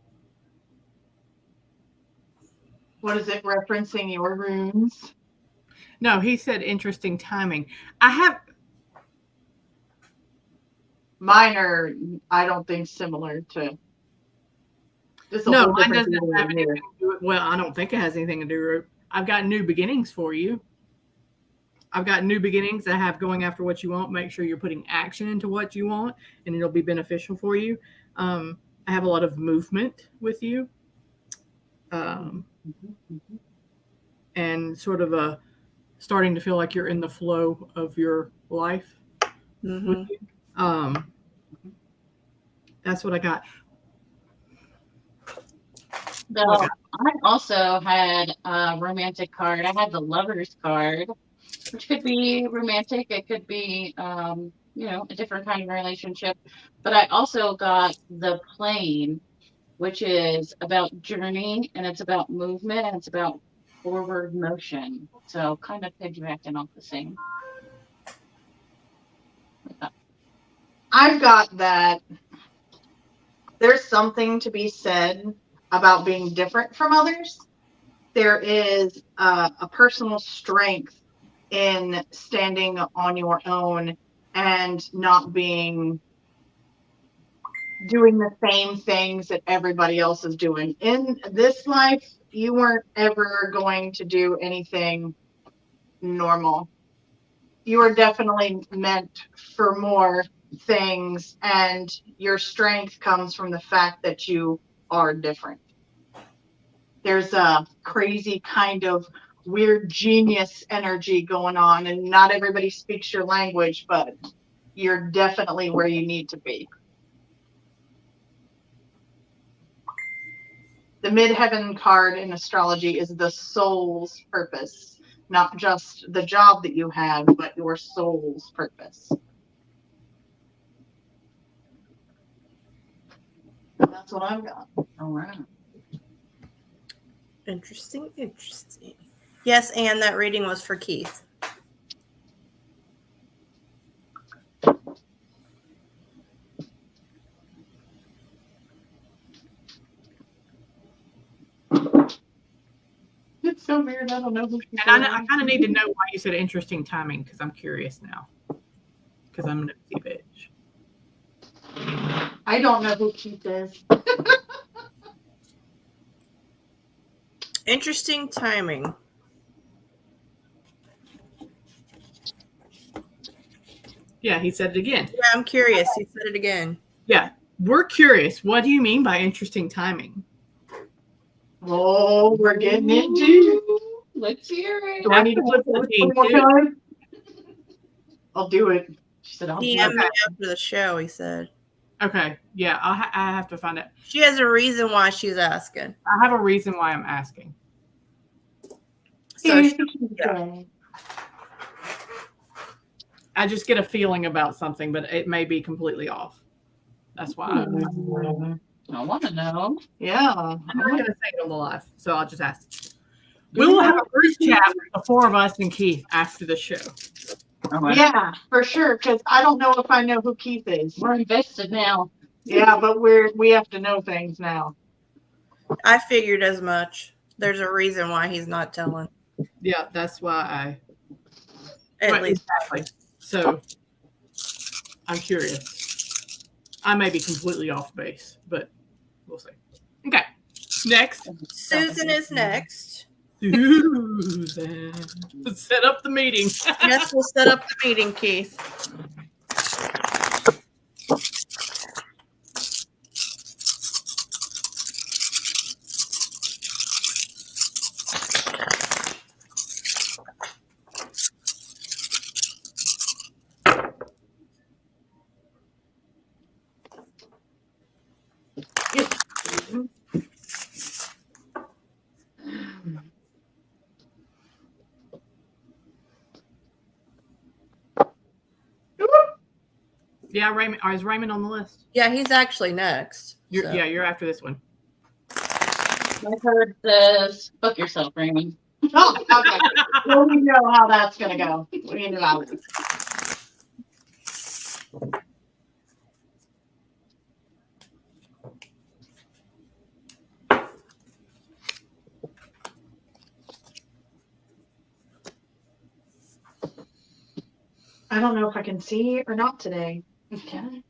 What is it referencing your runes? No, he said interesting timing. Mine are, I don't think, similar to. No, mine doesn't have anything to do with, well, I don't think it has anything to do with, I've got new beginnings for you. I've got new beginnings. I have going after what you want. Make sure you're putting action into what you want, and it'll be beneficial for you. I have a lot of movement with you. And sort of a starting to feel like you're in the flow of your life. Mm-hmm. That's what I got. So I also had a romantic card. I had the Lover's card, which could be romantic. It could be, a different kind of relationship. But I also got the Plane, which is about journey, and it's about movement, and it's about forward motion. So kind of piggybacking off the same. I've got that there's something to be said about being different from others. There is a personal strength in standing on your own and not doing the same things that everybody else is doing. In this life, you weren't ever going to do anything normal. You are definitely meant for more things, and your strength comes from the fact that you are different. There's a crazy kind of weird genius energy going on, and not everybody speaks your language, but you're definitely where you need to be. The midheaven card in astrology is the soul's purpose, not just the job that you have, but your soul's purpose. That's what I've got. All right. Interesting. Yes, and that reading was for Keith. It's so weird. I don't know who she's And I kind of need to know why you said interesting timing, because I'm curious now. Because I'm a nosy bitch. I don't know who Keith is. Interesting timing. Yeah, he said it again. Yeah, I'm curious. He said it again. Yeah, we're curious. What do you mean by interesting timing? Oh, we're getting into. Let's hear it. Do I need to flip it one more time? I'll do it. She said, I'll PM do me it. after the show, he said. Okay, yeah, I have to find it. She has a reason why she's asking. I have a reason why I'm asking. So Yeah. I just get a feeling about something, but it may be completely off. That's why I want to know. Yeah. I'm not going to say it on the live, so I'll just ask. We will have a group chat with the four of us and Keith after the show. Yeah, for sure. Because I don't know if I know who Keith is. We're invested now. Yeah, but we have to know things now. I figured as much. There's a reason why he's not telling. Yeah, that's why At least. exactly. So I'm curious. I may be completely off base, but we'll see. Okay, next. Susan is next. Susan. Let's set up the meeting. Yes, we'll set up the meeting, Keith. Yeah, Raymond. Is Raymond on the list? Yeah, he's actually next. You're, so. Yeah, you're after this one. I heard this. Book yourself, Raymond. Oh, okay. Well, we know how that's going to go. We know how. I don't know if I can see or not today. Can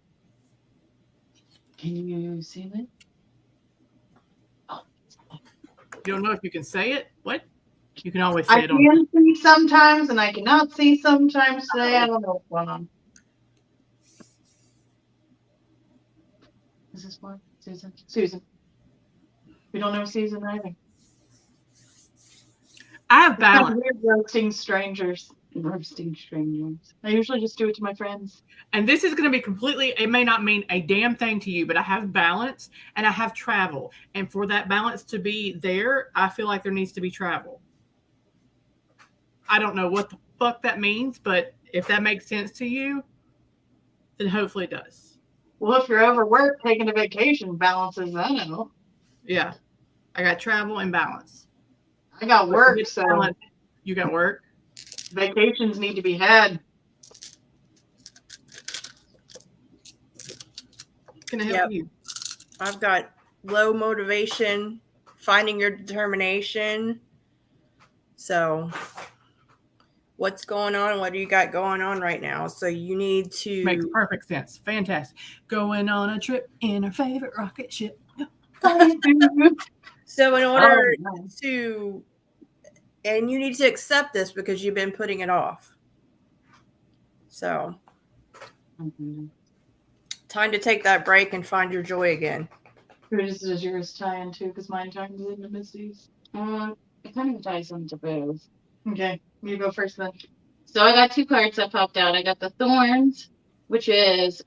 you see it? You don't know if you can say it? What? You can always I say it on. can see sometimes and I cannot see sometimes today. I don't know what's going on. Is this one? Susan? Susan. We don't know Susan either. I have It's kind of balance. weird roasting strangers. Roasting strangers. I usually just do it to my friends. And this is going to be completely, it may not mean a damn thing to you, but I have balance and I have travel. And for that balance to be there, I feel like there needs to be travel. I don't know what the fuck that means, but if that makes sense to you, then hopefully it does. Well, if you're overworked, taking a vacation balances that out. Yeah. I got travel and balance. I got work, You get so balance, you got work. vacations need to be had. Can I help Yep. you? I've got low motivation, finding your determination. So, what's going on? What do you got going on right now? So, you need to. Makes perfect sense. Fantastic. Going on a trip in our favorite rocket ship. So, in order Oh, nice. to. And you need to accept this because you've been putting it off. So, Mhm. time to take that break and find your joy again. Whose does yours tie into? Because mine ties into Misty's. It kind of ties into both. Okay, you go first then. So I got two cards that popped out. I got the Thorns, which is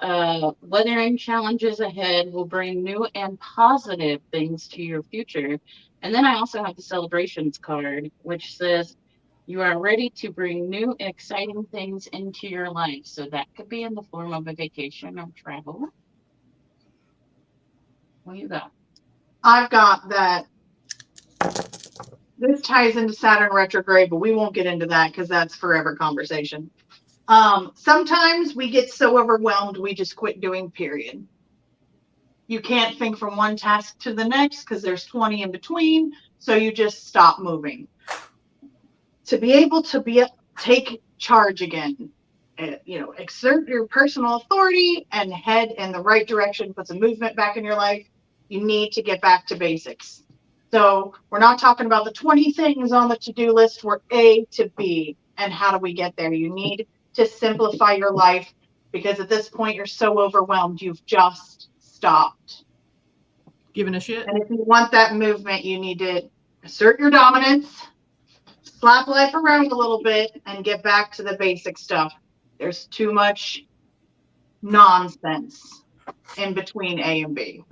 weathering challenges ahead will bring new and positive things to your future. And then I also have the Celebrations card, which says you are ready to bring new and exciting things into your life. So that could be in the form of a vacation or travel. What do you got? I've got that. This ties into Saturn retrograde, but we won't get into that because that's forever conversation. Sometimes we get so overwhelmed we just quit doing, period. You can't think from one task to the next because there's 20 in between, so you just stop moving. To be able to take charge again, exert your personal authority and head in the right direction, put some movement back in your life, you need to get back to basics. So we're not talking about the 20 things on the to-do list. We're A to B. And how do we get there? You need to simplify your life because at this point you're so overwhelmed, you've just stopped. Giving a shit. And if you want that movement, you need to assert your dominance, slap life around a little bit, and get back to the basic stuff. There's too much nonsense in between A and B.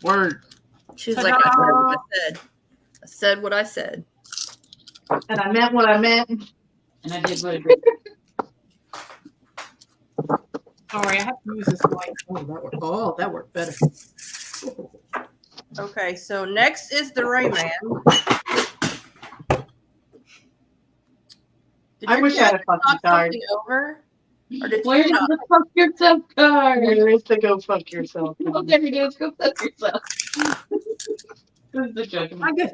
Word. She's Ta-da! like, I said what I said. I said what I said. And I meant what I meant. And I did what I did. Sorry, I have to use this light. Oh, that worked better. Okay, so next is the Rayman. Did I your wish I cat had a fucking knock card. something over? Or did Where's you not? the fuck yourself card? Where is the go fuck yourself? Oh, there it is. Go fuck yourself. This is the joke. I guess.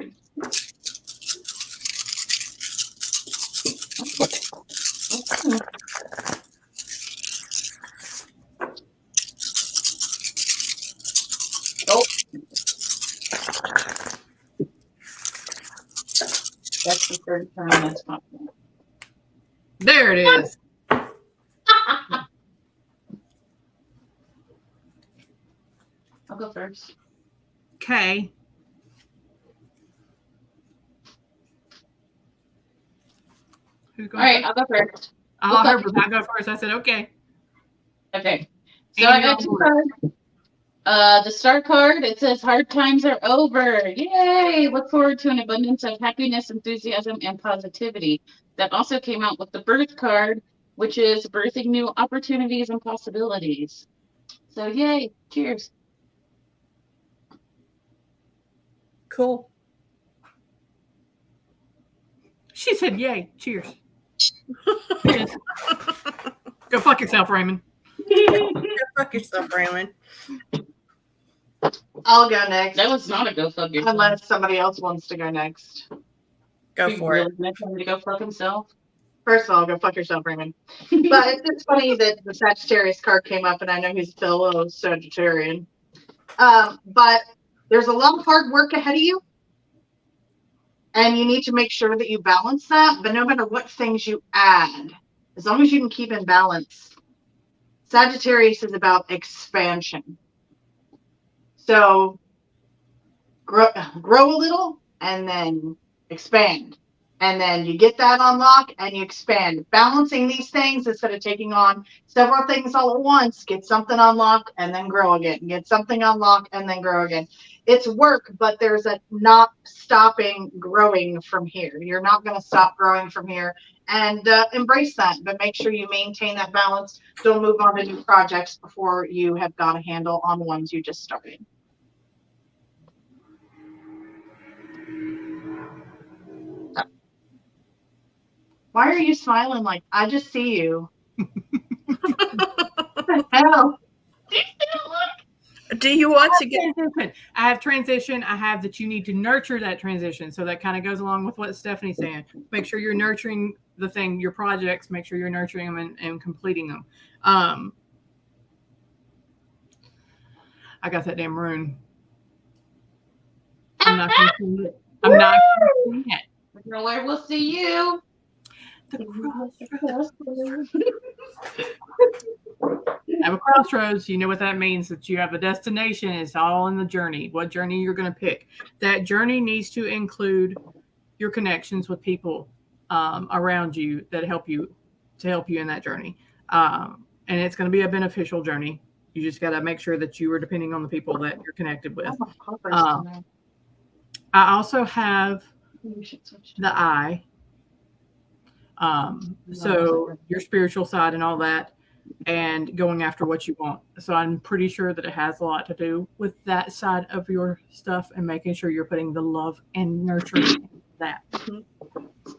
Oh. That's the third time that's popping. There it is. I'll go first. Okay. Who's All going right, I'll go first. I heard I go first. I said, okay. Okay. So And I got two cards. The start card, it says hard times are over. Yay! Look forward to an abundance of happiness, enthusiasm, and positivity. That also came out with the birth card, which is birthing new opportunities and possibilities. So yay! Cheers. Cool. She said, yay. Cheers. Cheers. Go fuck yourself, Raymond. Go fuck yourself, Raymond. I'll go next. That was not a go fuck yourself. Unless somebody else wants to go next. Go You for really it. gonna tell me to go fuck himself? First of all, go fuck yourself, Raymond. But it's just funny that the Sagittarius card came up, and I know he's still a Sagittarian. But there's a lot of hard work ahead of you, and you need to make sure that you balance that. But no matter what things you add, as long as you can keep in balance, Sagittarius is about expansion. So grow a little and then expand. And then you get that on lock and you expand. Balancing these things instead of taking on several things all at once. Get something on lock and then grow again. Get something on lock and then grow again. It's work, but there's a not stopping growing from here. You're not going to stop growing from here. And embrace that, but make sure you maintain that balance. Don't move on to new projects before you have got a handle on the ones you just started. Why are you smiling like I just see you? What the hell? Do you want to get Transition. I have transition. I have that you need to nurture that transition. So that kind of goes along with what Stephanie's saying. Make sure you're nurturing the thing, your projects, make sure you're nurturing them and completing them. I got that damn rune. I'm not going to see it. I'm not going to see it. Where we'll see you. The crossroads. Have a crossroads. You know what that means, that you have a destination. It's all in the journey. What journey you're going to pick. That journey needs to include your connections with people around you that help you in that journey. And it's going to be a beneficial journey. You just got to make sure that you are depending on the people that you're connected with. I also have the I. So your spiritual side and all that, and going after what you want. So I'm pretty sure that it has a lot to do with that side of your stuff and making sure you're putting the love and nurturing in that.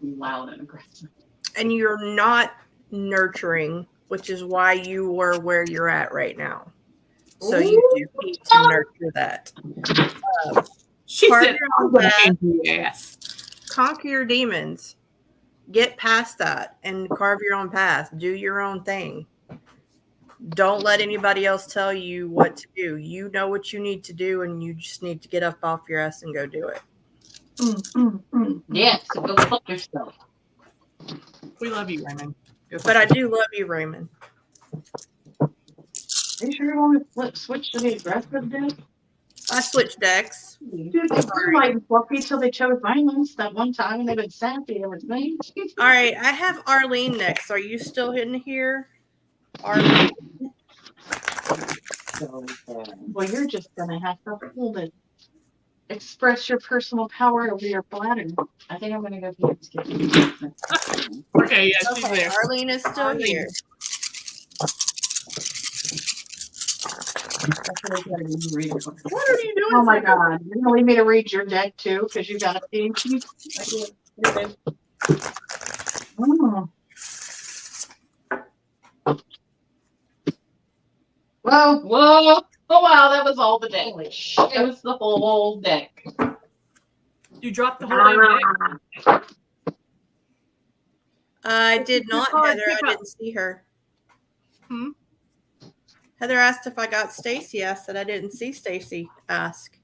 Loud and aggressive. and you're not nurturing, which is why you were where you're at right now. So you do need to nurture that. She Carve said, your "I'm own gonna path. hand you ass." Conquer your demons. Get past that and carve your own path. Do your own thing. Don't let anybody else tell you what to do. You know what you need to do, and you just need to get up off your ass and go do it. Yeah, so go fuck yourself. We love you, Raymond. But I do love you, Raymond. Are you sure you want to switch to the aggressive deck? I switched decks. Dude, they were like fluffy till they chose violence that one time, and they've been sassy ever since. All right, I have Arlene next. Are you still in here? Arlene. Well, you're just gonna have to hold it. Express your personal power over your bladder. I think I'm gonna go for it. Okay, yeah, she's Okay, there. Arlene is still Arlene. here. What are you doing? Oh my god. You're gonna leave me to read your deck too, because you got a pee. Oh. Whoa. Whoa! Oh wow, that was all the deck. It was the whole deck. You dropped the whole damn deck. I did not, Oh, Heather. pick I up. didn't see her. Hmm? Heather asked if I got Stacy. I said I didn't see Stacy ask.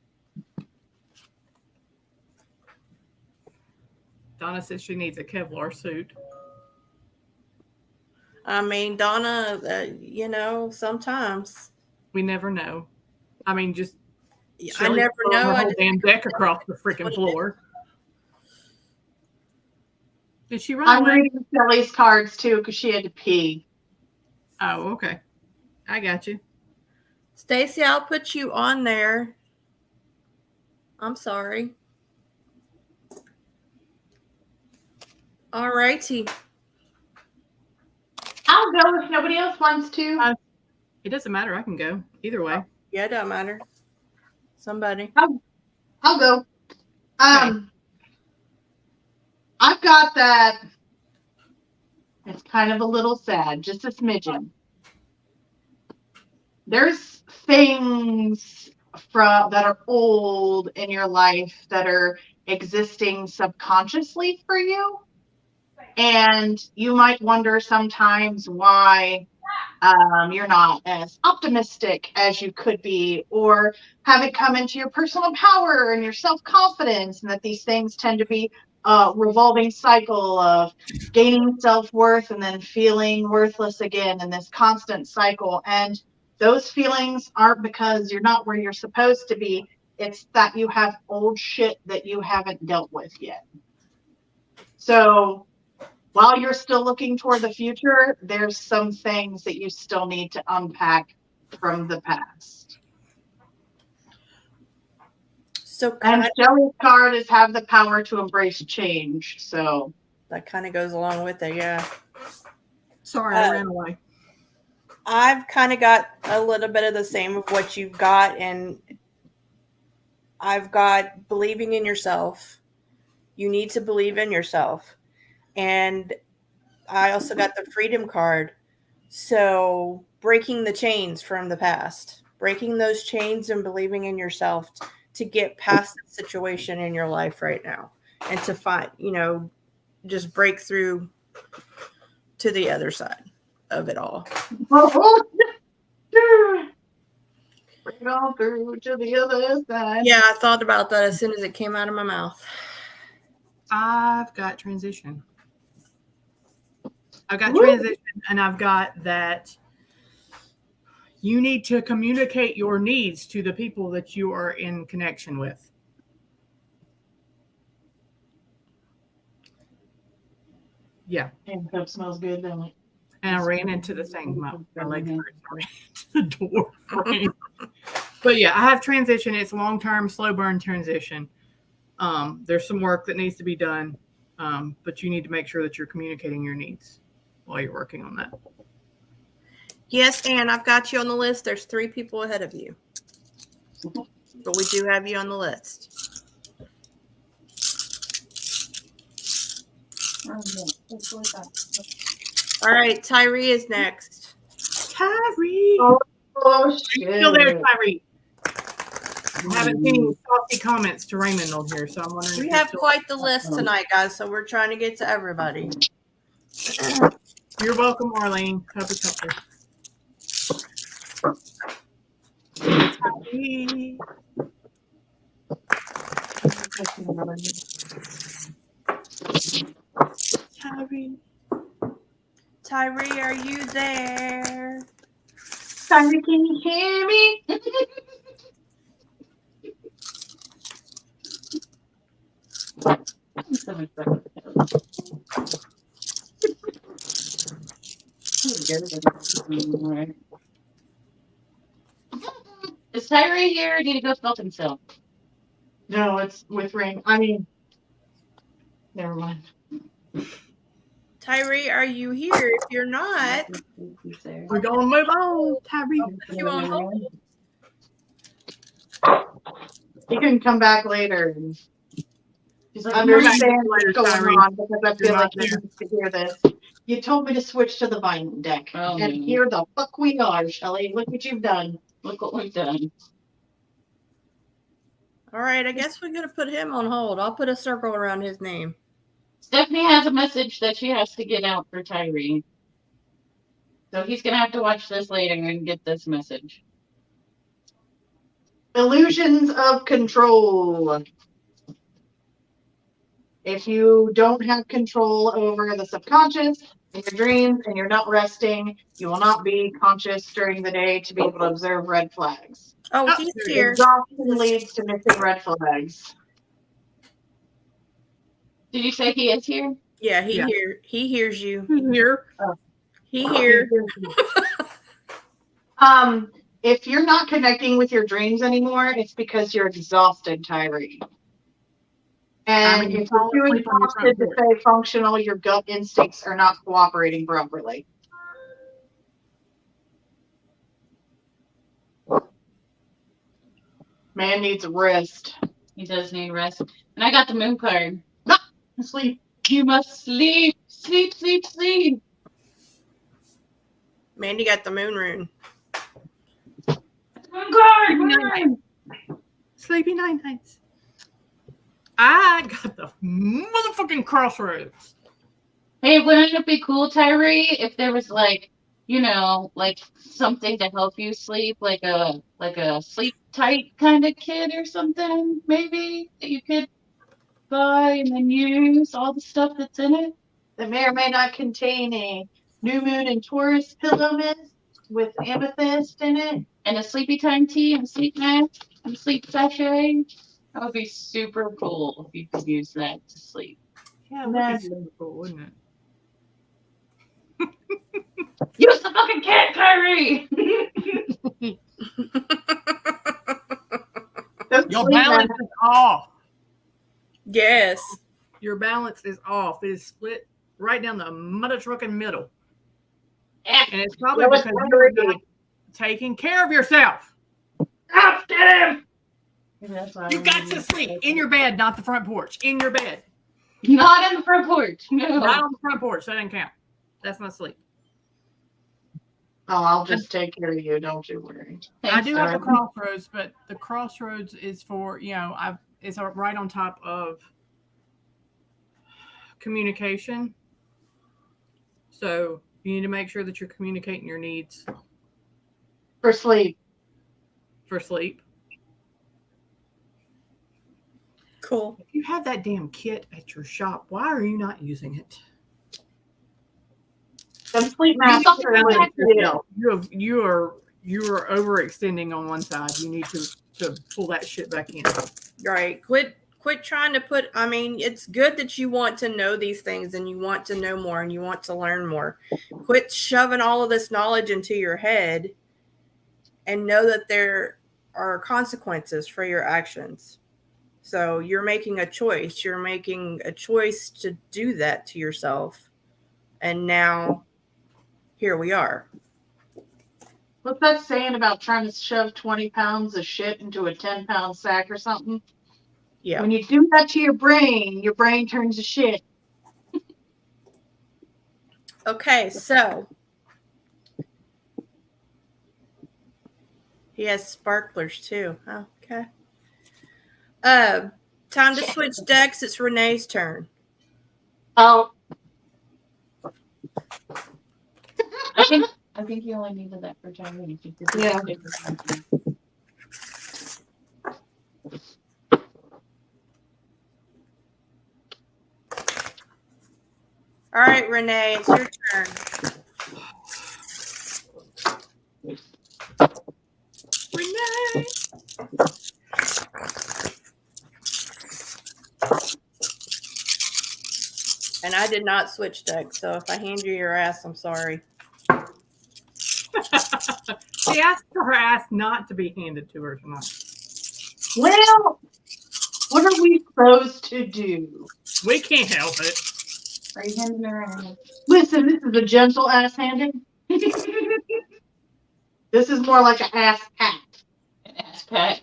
Donna says she needs a Kevlar suit. I mean, Donna, sometimes. We never know. I mean, just I Shelley never throwing know. her I whole just damn deck across the what freaking it floor. Did she run I'm away? reading Shelley's cards too, because she had to pee. Oh, okay. I got you. Stacy, I'll put you on there. I'm sorry. All righty. I'll go if nobody else wants to. It doesn't matter. I can go either way. Yeah, it don't matter. Somebody. I'll go. I've got that. It's kind of a little sad, just a smidgen. There's things that are old in your life that are existing subconsciously for you. And you might wonder sometimes why you're not as optimistic as you could be, or have it come into your personal power and your self-confidence, and that these things tend to be a revolving cycle of gaining self-worth and then feeling worthless again in this constant cycle. And those feelings aren't because you're not where you're supposed to be. It's that you have old shit that you haven't dealt with yet. So while you're still looking toward the future, there's some things that you still need to unpack from the past. So And Shelley's card is have the power to embrace change. So that kind of goes along with it, yeah. Sorry, I ran away. I've kind of got a little bit of the same of what you've got, and I've got believing in yourself. You need to believe in yourself. And I also got the freedom card. So breaking the chains from the past, breaking those chains and believing in yourself to get past the situation in your life right now and to find, just break through to the other side of it all. Bring it all through to the other side. Yeah, I thought about that as soon as it came out of my mouth. I've got transition. I've got transition, and I've got that you need to communicate your needs to the people that you are in connection with. Yeah. That smells good, doesn't it? And I ran into the thing. My legs hurt. I ran into the door frame. But yeah, I have transition. It's long-term, slow burn transition. There's some work that needs to be done, but you need to make sure that you're communicating your needs while you're working on that. Yes, Anne, I've got you on the list. There's 3 people ahead of you. But we do have you on the list. All right, Tyree is next. Tyree! Oh Are shit. you still there, Tyree? I haven't seen any saucy comments to Raymond on here, so I'm wondering. We if have you're quite the list tonight, guys, so we're trying to get to everybody. You're welcome, Marlene. Hope it's helpful. Tyree. Tyree. Tyree, are you there? Sorry, can you hear me? Is Tyree here or did he go smoke himself? No, it's with Ring. I mean, never mind. Tyree, are you here? If you're not, We're gonna move on, Tyree. put you on hold. You can come back later and He's like, understand later, what's going Tyree. on because I feel You're like not he there. needs to hear this. You told me to switch to the Vine deck. Oh, And no. here the fuck we are, Shelley. Look what you've done. look what we've done. All right, I guess we're gonna put him on hold. I'll put a circle around his name. Stephanie has a message that she has to get out for Tyree. So he's going to have to watch this later and get this message. Illusions of control. If you don't have control over the subconscious in your dreams and you're not resting, you will not be conscious during the day to be able to observe red flags. Oh, Oh, he's there he here. Exhaustion leads to missing red flags. Did you say he is here? Yeah, he Yeah. here. He hears you. Who's here? He here. If you're not connecting with your dreams anymore, it's because you're exhausted, Tyree. And I mean, if you're fall too asleep on your front exhausted to stay functional, your gut instincts are not cooperating properly. Man needs a rest. He does need rest. And I got the moon card. Sleep. You must sleep. Sleep, sleep, sleep. Mandy got the moon rune. Moon card, Sleepy moon night. card. Sleepy night nights. I got the motherfucking crossroads. Hey, wouldn't it be cool, Tyree, if there was like, you know, like something to help you sleep, like a sleep tight kind of kit or something, maybe that you could buy and then use all the stuff that's in it? That may or may not contain a new moon and Taurus pillow mist with amethyst in it. And a sleepy time tea and sleep mask and sleep sachet. That would be super cool if you could use that to sleep. Yeah, it would be super cool, wouldn't it? Use the fucking kit, Kyrie! Your balance is off. Yes. Your balance is off. It is split right down the mother trucking middle. And it's probably That was because you're already- not taking care of yourself. Ah, get him! You got to sleep in your bed, not the front porch. In your bed. Not in the front porch. No. Not on the front porch. That doesn't count. That's not sleep. Oh, I'll just take care of you. Don't you worry. I do have the Tyree. crossroads, but the crossroads is for, it's right on top of communication. So you need to make sure that you're communicating your needs For sleep. for sleep. Cool. If you have that damn kit at your shop, why are you not using it? Them sleep masks are really real. You are overextending on one side. You need to pull that shit back in. Right. Quit trying to put, I mean, it's good that you want to know these things and you want to know more and you want to learn more. Quit shoving all of this knowledge into your head and know that there are consequences for your actions. So you're making a choice. You're making a choice to do that to yourself. And now here we are. What's that saying about trying to shove 20 pounds of shit into a 10-pound sack or something? Yeah. When you do that to your brain turns to shit. Okay, so he has sparklers too. Okay. Time to switch decks. It's Renee's turn. Oh, I I think you only needed that for Chinese. Yeah. All right, Renee, it's your turn. Renee. And I did not switch decks, so if I hand you your ass, I'm sorry. She asked for her ass not to be handed to her tonight. Well, what are we supposed to do? We can't help it. Are you handing her an Listen, this is a gentle ass handing. This is more like an ass pat. ass pat?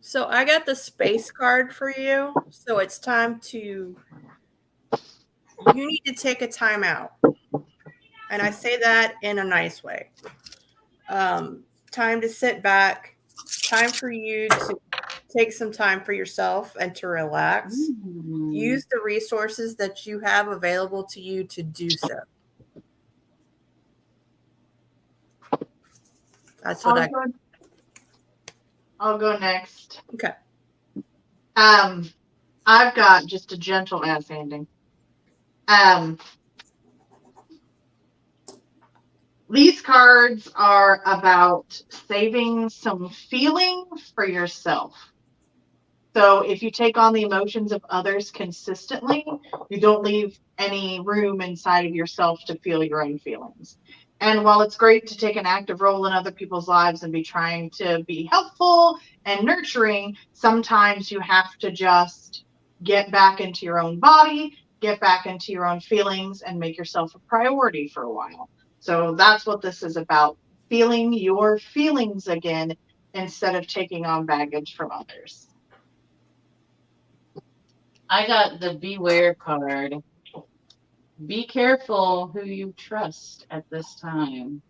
So I got the space card for you. So it's time to, you need to take a time out. And I say that in a nice way. Time to sit back, time for you to take some time for yourself and to relax. Use the resources that you have available to you to do so. That's what I'll go next. Okay. I've got just a gentle ass handing. These cards are about saving some feeling for yourself. So if you take on the emotions of others consistently, you don't leave any room inside of yourself to feel your own feelings. And while it's great to take an active role in other people's lives and be trying to be helpful and nurturing, sometimes you have to just get back into your own body, get back into your own feelings, and make yourself a priority for a while. So that's what this is about, feeling your feelings again instead of taking on baggage from others. I got the beware card. Be careful who you trust at this time.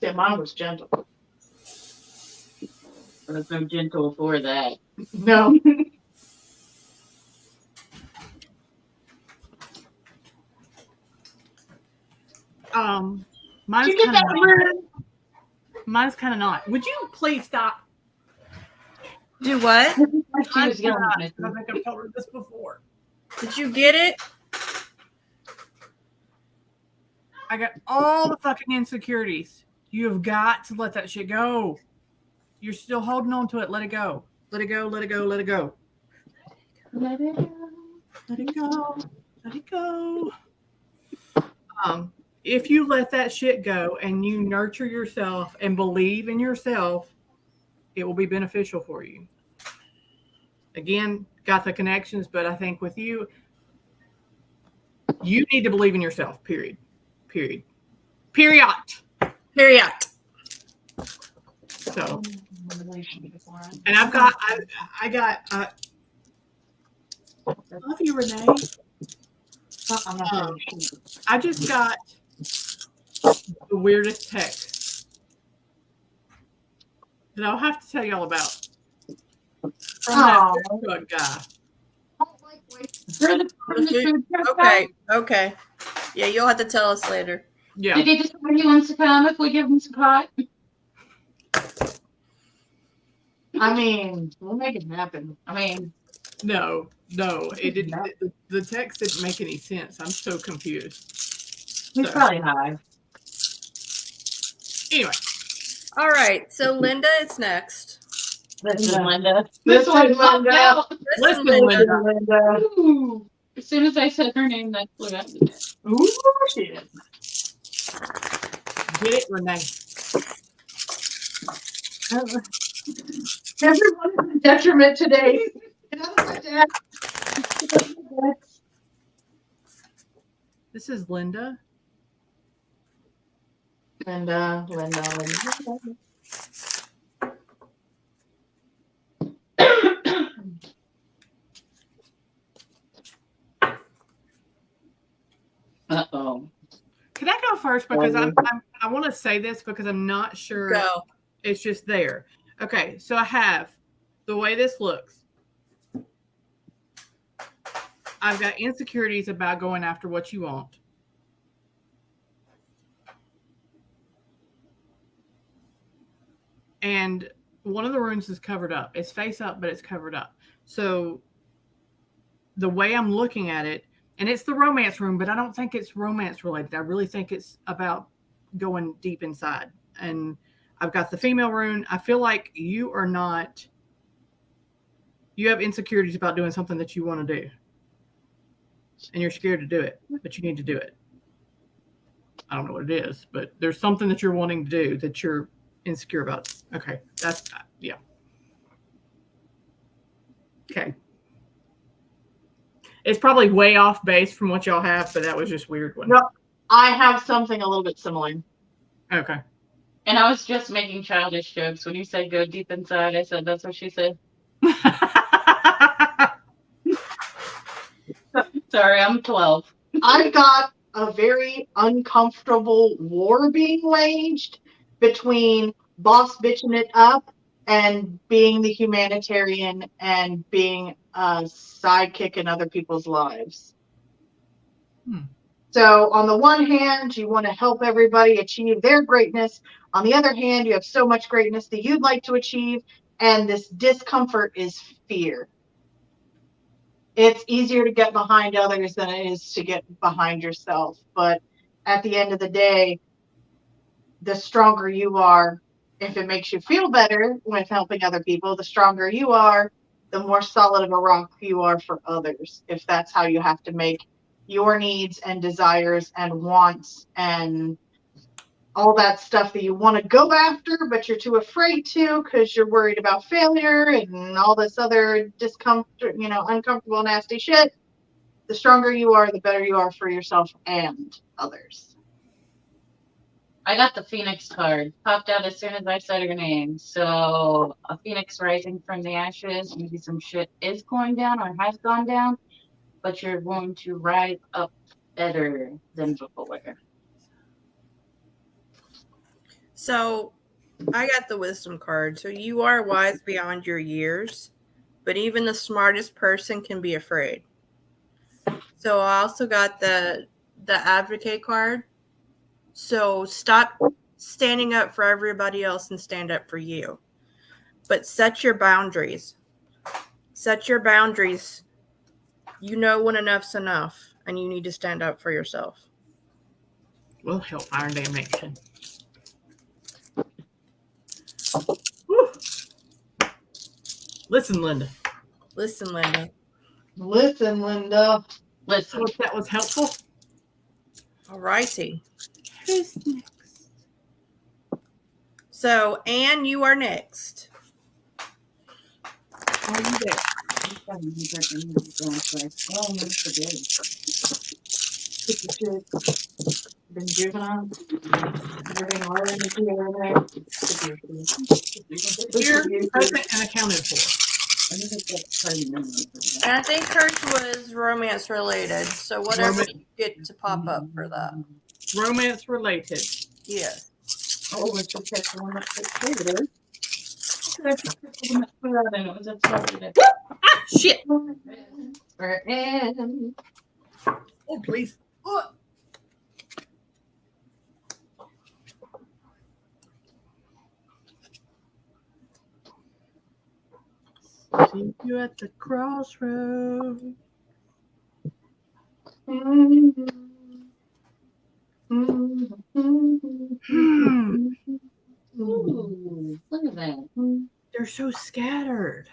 Yeah, mine was gentle. But it's no gentle for that. No. Mine's Did you get kind of that not. word? Mine's kind of not. Would you please stop? Do what? She Mine's was yelling not. at I me. think I've told her this before. Did you get it? I got all the fucking insecurities. You have got to let that shit go. You're still holding on to it. Let it go. Let it go. Let it go. Let it go. Let it go. Let it go. Let it go. If you let that shit go and you nurture yourself and believe in yourself, it will be beneficial for you. Again, got the connections, but I think with you, you need to believe in yourself. Period. Period. Period. Period. So, and I got. I love you, Renee. I'm not finished. I just got the weirdest text that I'll have to tell y'all about from that food truck guy. Okay. Okay. Yeah, you'll have to tell us later. Yeah. Did he decide he wants to come if we give him some pot? I mean, we'll make it happen. I mean, No, it didn't. The text didn't make any sense. I'm so confused. he's So, probably high. anyway, All right. So Linda is next. Listen, Linda. This one's popped Linda. out. listen, Linda. Linda. Ooh. As soon as I said her name, that flew out of the net. Ooh, shit. Get it, Renee. Everyone is a detriment today. Get out of my desk. This is Linda. Linda. Uh-oh. Can I go first because I want to say this because I'm not sure. Go. It's just there. Okay, so I have the way this looks. I've got insecurities about going after what you want. And one of the rooms is covered up. It's face up, but it's covered up. So the way I'm looking at it, and it's the romance room, but I don't think it's romance related. I really think it's about going deep inside. And I've got the female rune. I feel like you have insecurities about doing something that you want to do. And you're scared to do it, but you need to do it. I don't know what it is, but there's something that you're wanting to do that you're insecure about. Okay. Yeah. Okay. It's probably way off base from what y'all have, but that was just weird one. No, I have something a little bit similar. Okay. And I was just making childish jokes. When you said go deep inside, I said that's what she said. Sorry, I'm 12. I've got a very uncomfortable war being waged between boss bitching it up and being the humanitarian and being a sidekick in other people's lives. So on the one hand, you want to help everybody achieve their greatness. On the other hand, you have so much greatness that you'd like to achieve, and this discomfort is fear. It's easier to get behind others than it is to get behind yourself. But at the end of the day, the stronger you are, if it makes you feel better with helping other people, the stronger you are, the more solid of a rock you are for others. If that's how you have to make your needs and desires and wants and all that stuff that you want to go after, but you're too afraid to because you're worried about failure and all this other discomfort, uncomfortable, nasty shit. The stronger you are, the better you are for yourself and others. I got the Phoenix card. Popped out as soon as I said her name. So a phoenix rising from the ashes. Maybe some shit is going down or has gone down, but you're going to rise up better than before. So I got the wisdom card. So you are wise beyond your years, but even the smartest person can be afraid. So I also got the advocate card. So stop standing up for everybody else and stand up for you. But set your boundaries. Set your boundaries. You know when enough's enough, and you need to stand up for yourself. Well, hellfire and damnation. Whew. Listen, Linda. Listen, Linda. Listen, Linda. Listen, Hope that was helpful. All righty. Who's next? So, Anne, you are next. Are you there? Been juvenile. Everything already here. Here, present, and accounted for. And I think hers was romance related. So whatever you get to pop up for that. Romance related. Yes. Oh, let's just pick one up later. Ah, shit. We're in. Oh, please. See you at the crossroads. ooh, look at that. They're so scattered.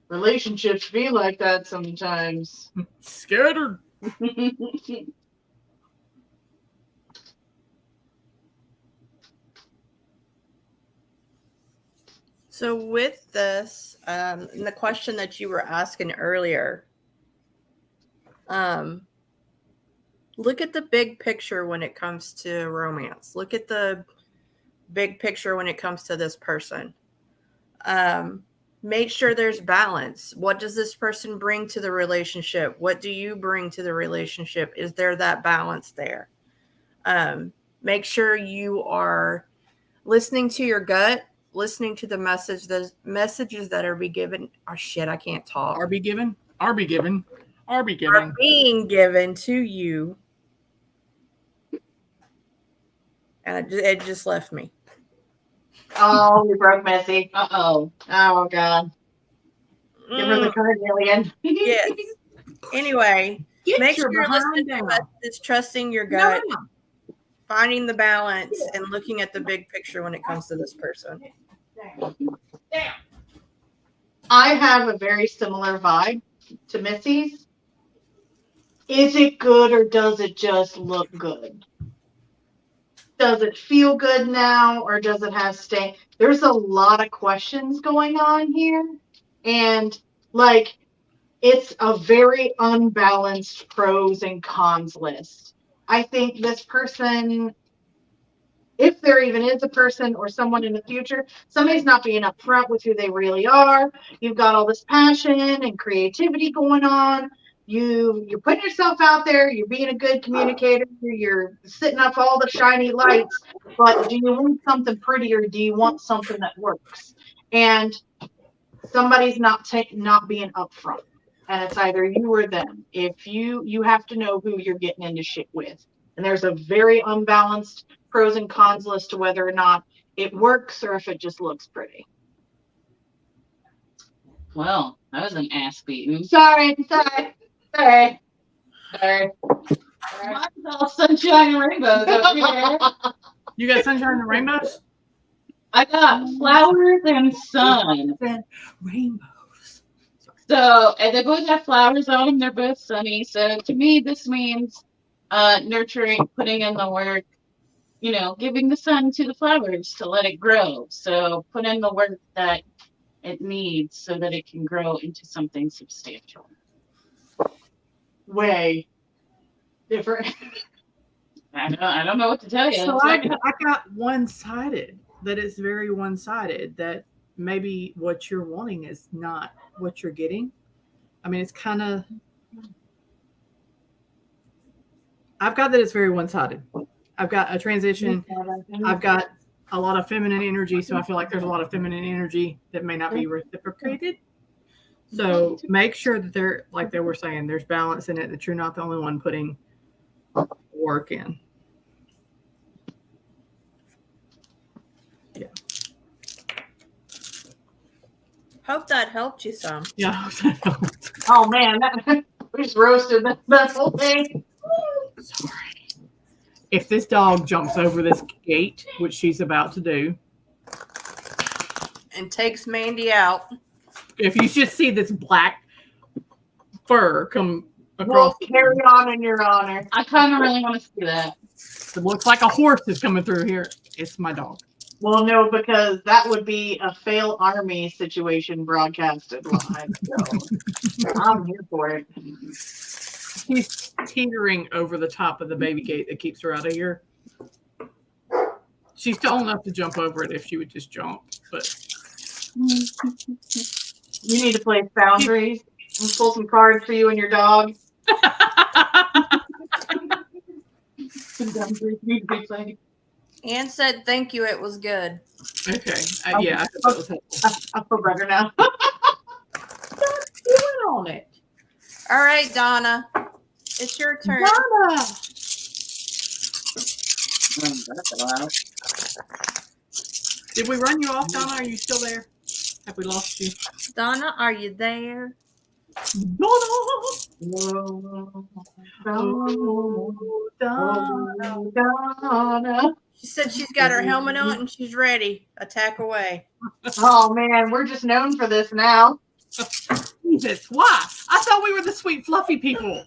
Relationships be like that sometimes. Scattered. So with this, and the question that you were asking earlier, look at the big picture when it comes to romance. Look at the big picture when it comes to this person. Make sure there's balance. What does this person bring to the relationship? What do you bring to the relationship? Is there that balance there? Make sure you are listening to your gut, listening to the messages that are be given. Oh shit, I can't talk. Are being given to you. And it just left me. Oh, we broke Missy. Uh-oh. Oh, God. Give her the card, Alien. Yes. Anyway, Get make your sure you're behind listening to down. messages, trusting your No, gut, no. finding the balance, and looking at the big picture when it comes to this person. I have a very similar vibe to Missy's. Is it good or does it just look good? Does it feel good now or does it have stain? There's a lot of questions going on here. And like, it's a very unbalanced pros and cons list. I think this person, if there even is a person or someone in the future, somebody's not being upfront with who they really are. You've got all this passion and creativity going on. You're putting yourself out there. You're being a good communicator. You're setting up all the shiny lights. But do you want something pretty or do you want something that works? And somebody's not being upfront. And it's either you or them. If you have to know who you're getting into shit with. And there's a very unbalanced pros and cons list to whether or not it works or if it just looks pretty. Well, that was an ass beating. Sorry. Mine's all sunshine and rainbows over here. You got sunshine and rainbows? I got flowers and sun. Rainbows. So, and they both have flowers on them. They're both sunny. So, to me, this means nurturing, putting in the work, giving the sun to the flowers to let it grow. So, put in the work that it needs so that it can grow into something substantial. Way different. I don't know what to tell you. So I got one-sided. That it's very one-sided. That maybe what you're wanting is not what you're getting. I mean, it's kind of. I've got that it's very one-sided. I've got a transition. I've got a lot of feminine energy, so I feel like there's a lot of feminine energy that may not be reciprocated. So make sure that they're, like they were saying, there's balance in it, that you're not the only one putting work in. Yeah. Hope that helped you some. Yeah. Oh man, we just roasted that whole thing. Sorry. If this dog jumps over this gate, which she's about to do, and takes Mandy out. if you just see this black fur come across, we'll carry on in your honor. I kind of really want to see that. It looks like a horse is coming through here. It's my dog. Well, no, because that would be a fail army situation broadcasted live. So I'm here for it. He's teetering over the top of the baby gate that keeps her out of here. She's tall enough to jump over it if she would just jump, but You need to place boundaries and pull some cards for you and your dog. Some boundaries need to be played. Anne said, "Thank you. It was good." okay. Yeah, I thought that was helpful. I feel better now. Doing on it. All right, Donna, it's your turn. Donna. That's allowed. Did we run you off, Donna? Are you still there? Have we lost you? Donna, are you there? Donna. Donna. She said she's got her helmet on and she's ready. Attack away. Oh man, we're just known for this now. Jesus, why? I thought we were the sweet, fluffy people.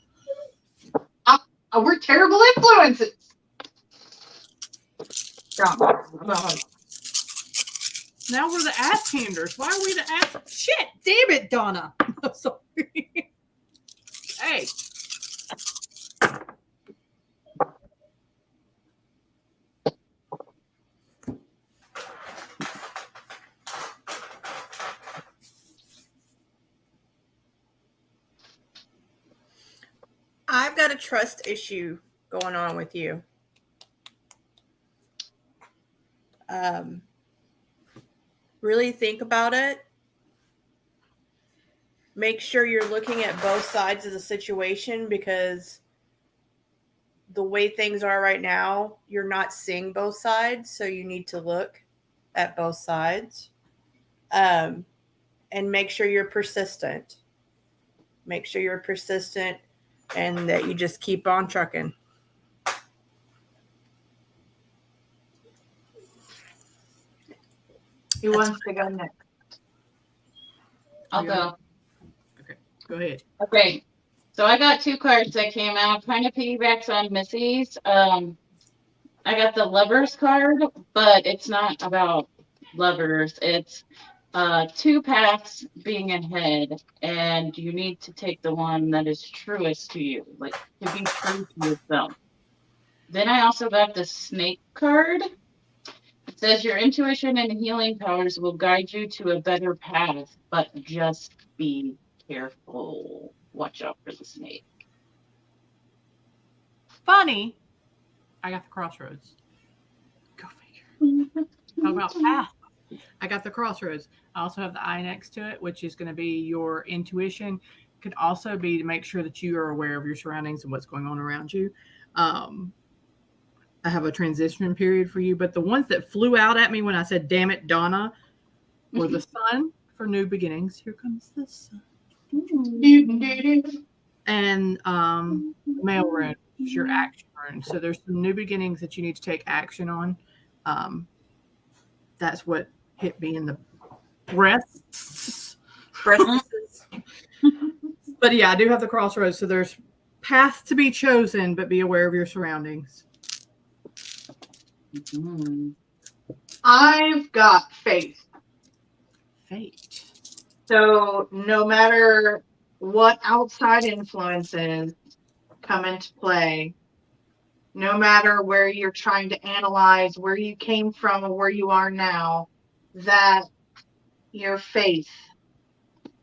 We're terrible influences. Now we're the ass handers. Why are we the ass? Shit, damn it, Donna. I'm sorry. Hey. I've got a trust issue going on with you. Really think about it. Make sure you're looking at both sides of the situation, because the way things are right now, you're not seeing both sides. So you need to look at both sides, and make sure you're persistent. Make sure you're persistent and that you just keep on trucking. Who wants to go next? I'll go. Okay, go ahead. Okay. So I got 2 cards that came out, kind of piggybacks on Missy's. I got the lovers card, but it's not about lovers. It's 2 paths being ahead, and you need to take the one that is truest to you, like to be true to yourself. Then I also got the snake card. It says your intuition and healing powers will guide you to a better path, but just be careful. Watch out for the snake. Funny, I got the crossroads. Go figure. Talk about path. I got the crossroads. I also have the eye next to it, which is going to be your intuition. Could also be to make sure that you are aware of your surroundings and what's going on around you. I have a transition period for you, but the ones that flew out at me when I said, damn it, Donna, were the sun for new beginnings. Here comes the sun. And mail rune, which is your action rune. So there's some new beginnings that you need to take action on. That's what hit me in the breasts. But yeah, I do have the crossroads. So there's paths to be chosen, but be aware of your surroundings. I've got faith. Fate. So no matter what outside influences come into play, no matter where you're trying to analyze where you came from or where you are now, that your faith,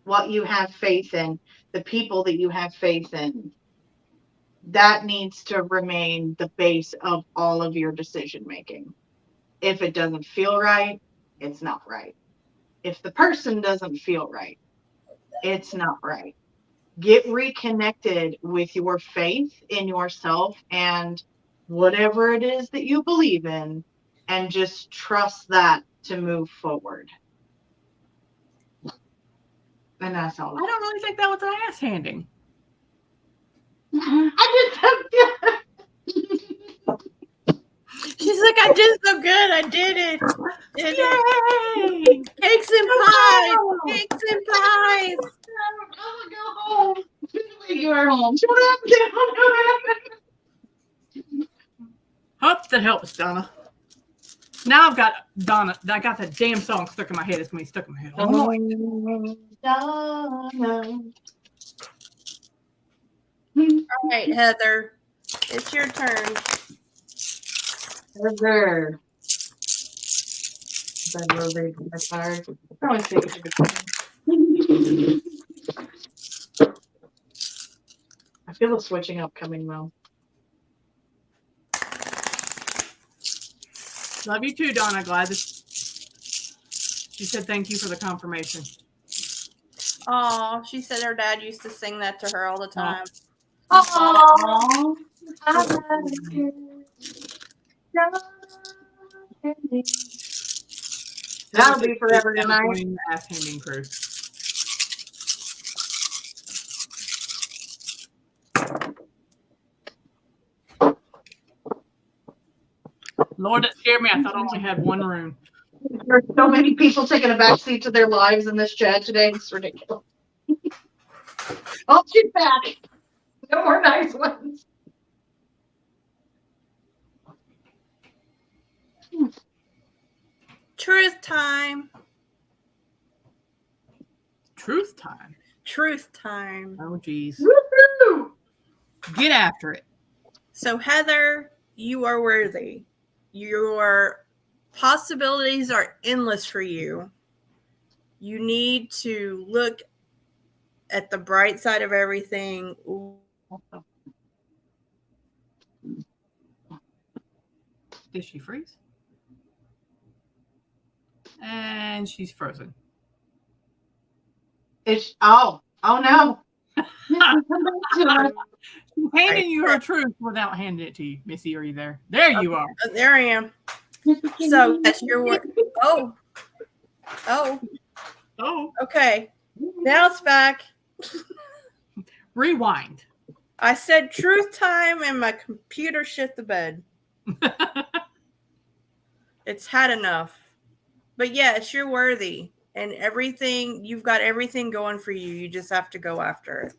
what you have faith in, the people that you have faith in, that needs to remain the base of all of your decision making. If it doesn't feel right, it's not right. If the person doesn't feel right, it's not right. Get reconnected with your faith in yourself and whatever it is that you believe in, and just trust that to move forward. And that's all. I don't really think that was an ass handing. I She's like, I did so good. I did it. Did it. Yay! Cakes and pies. Cakes and pies. I'm gonna go home. You are home. Shut up, Hope that helps, Donna. Now I've got Donna. I got that damn song stuck in my head. It's gonna be stuck in my head. Donna. All right, Heather, it's your turn. Heather. That will read my card. Probably take it to the I feel the switching up coming though. Love you too, Donna. Glad that she said thank you for the confirmation. Oh, she said her dad used to sing that to her all the time. Oh, that'll be forever tonight. Ass handing crew. Lord, it scared me. I thought I only had one room. There's so many people taking a backseat to their lives in this chat today. It's ridiculous. Oh, she's back. No more nice ones. Truth time. Truth time. Truth time. Oh, geez. Woohoo! Get after it. So, Heather, you are worthy. Your possibilities are endless for you. You need to look at the bright side of everything. Did she freeze? And she's frozen. Oh no. Come back to us. She's handing you her truth without handing it to you. Missy, are you there? There you are. Oh, there I am. So that's your word. Oh. Oh, Okay. Now it's back. rewind. I said truth time and my computer shit the bed. It's had enough. But yes, you're worthy. And everything, you've got everything going for you. You just have to go after it.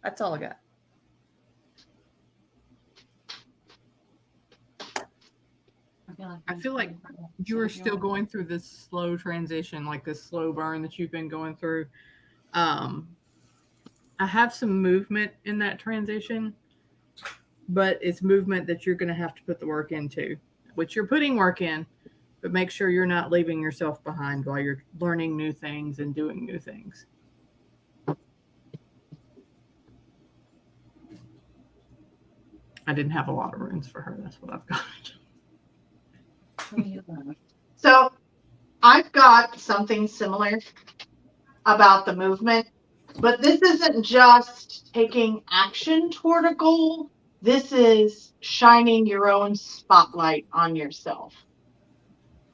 That's all I got. I feel like you are still going through this slow transition, like this slow burn that you've been going through. I have some movement in that transition, but it's movement that you're going to have to put the work into, which you're putting work in, but make sure you're not leaving yourself behind while you're learning new things and doing new things. I didn't have a lot of runes for her. That's what I've got. So I've got something similar about the movement, but this isn't just taking action toward a goal. This is shining your own spotlight on yourself.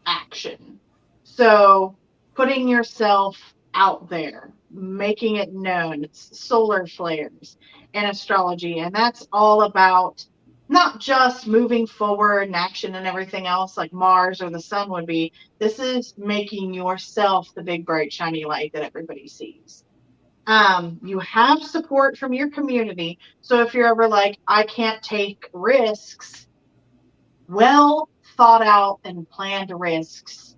Action. So putting yourself out there, making it known. It's solar flares and astrology, and that's all about not just moving forward and action and everything else like Mars or the sun would be. This is making yourself the big, bright, shiny light that everybody sees. You have support from your community. So if you're ever like, I can't take risks, well thought out and planned risks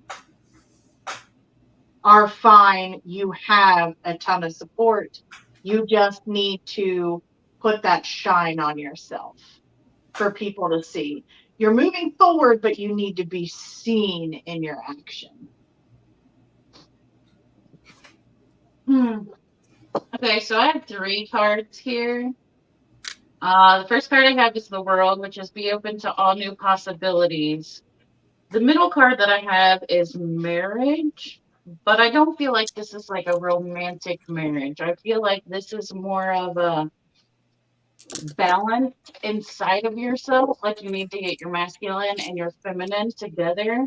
are fine. You have a ton of support. You just need to put that shine on yourself for people to see. You're moving forward, but you need to be seen in your action. Okay, so I have 3 cards here. The first card I have is the World, which is be open to all new possibilities. The middle card that I have is marriage, but I don't feel like this is like a romantic marriage. I feel like this is more of a balance inside of yourself. Like you need to get your masculine and your feminine together.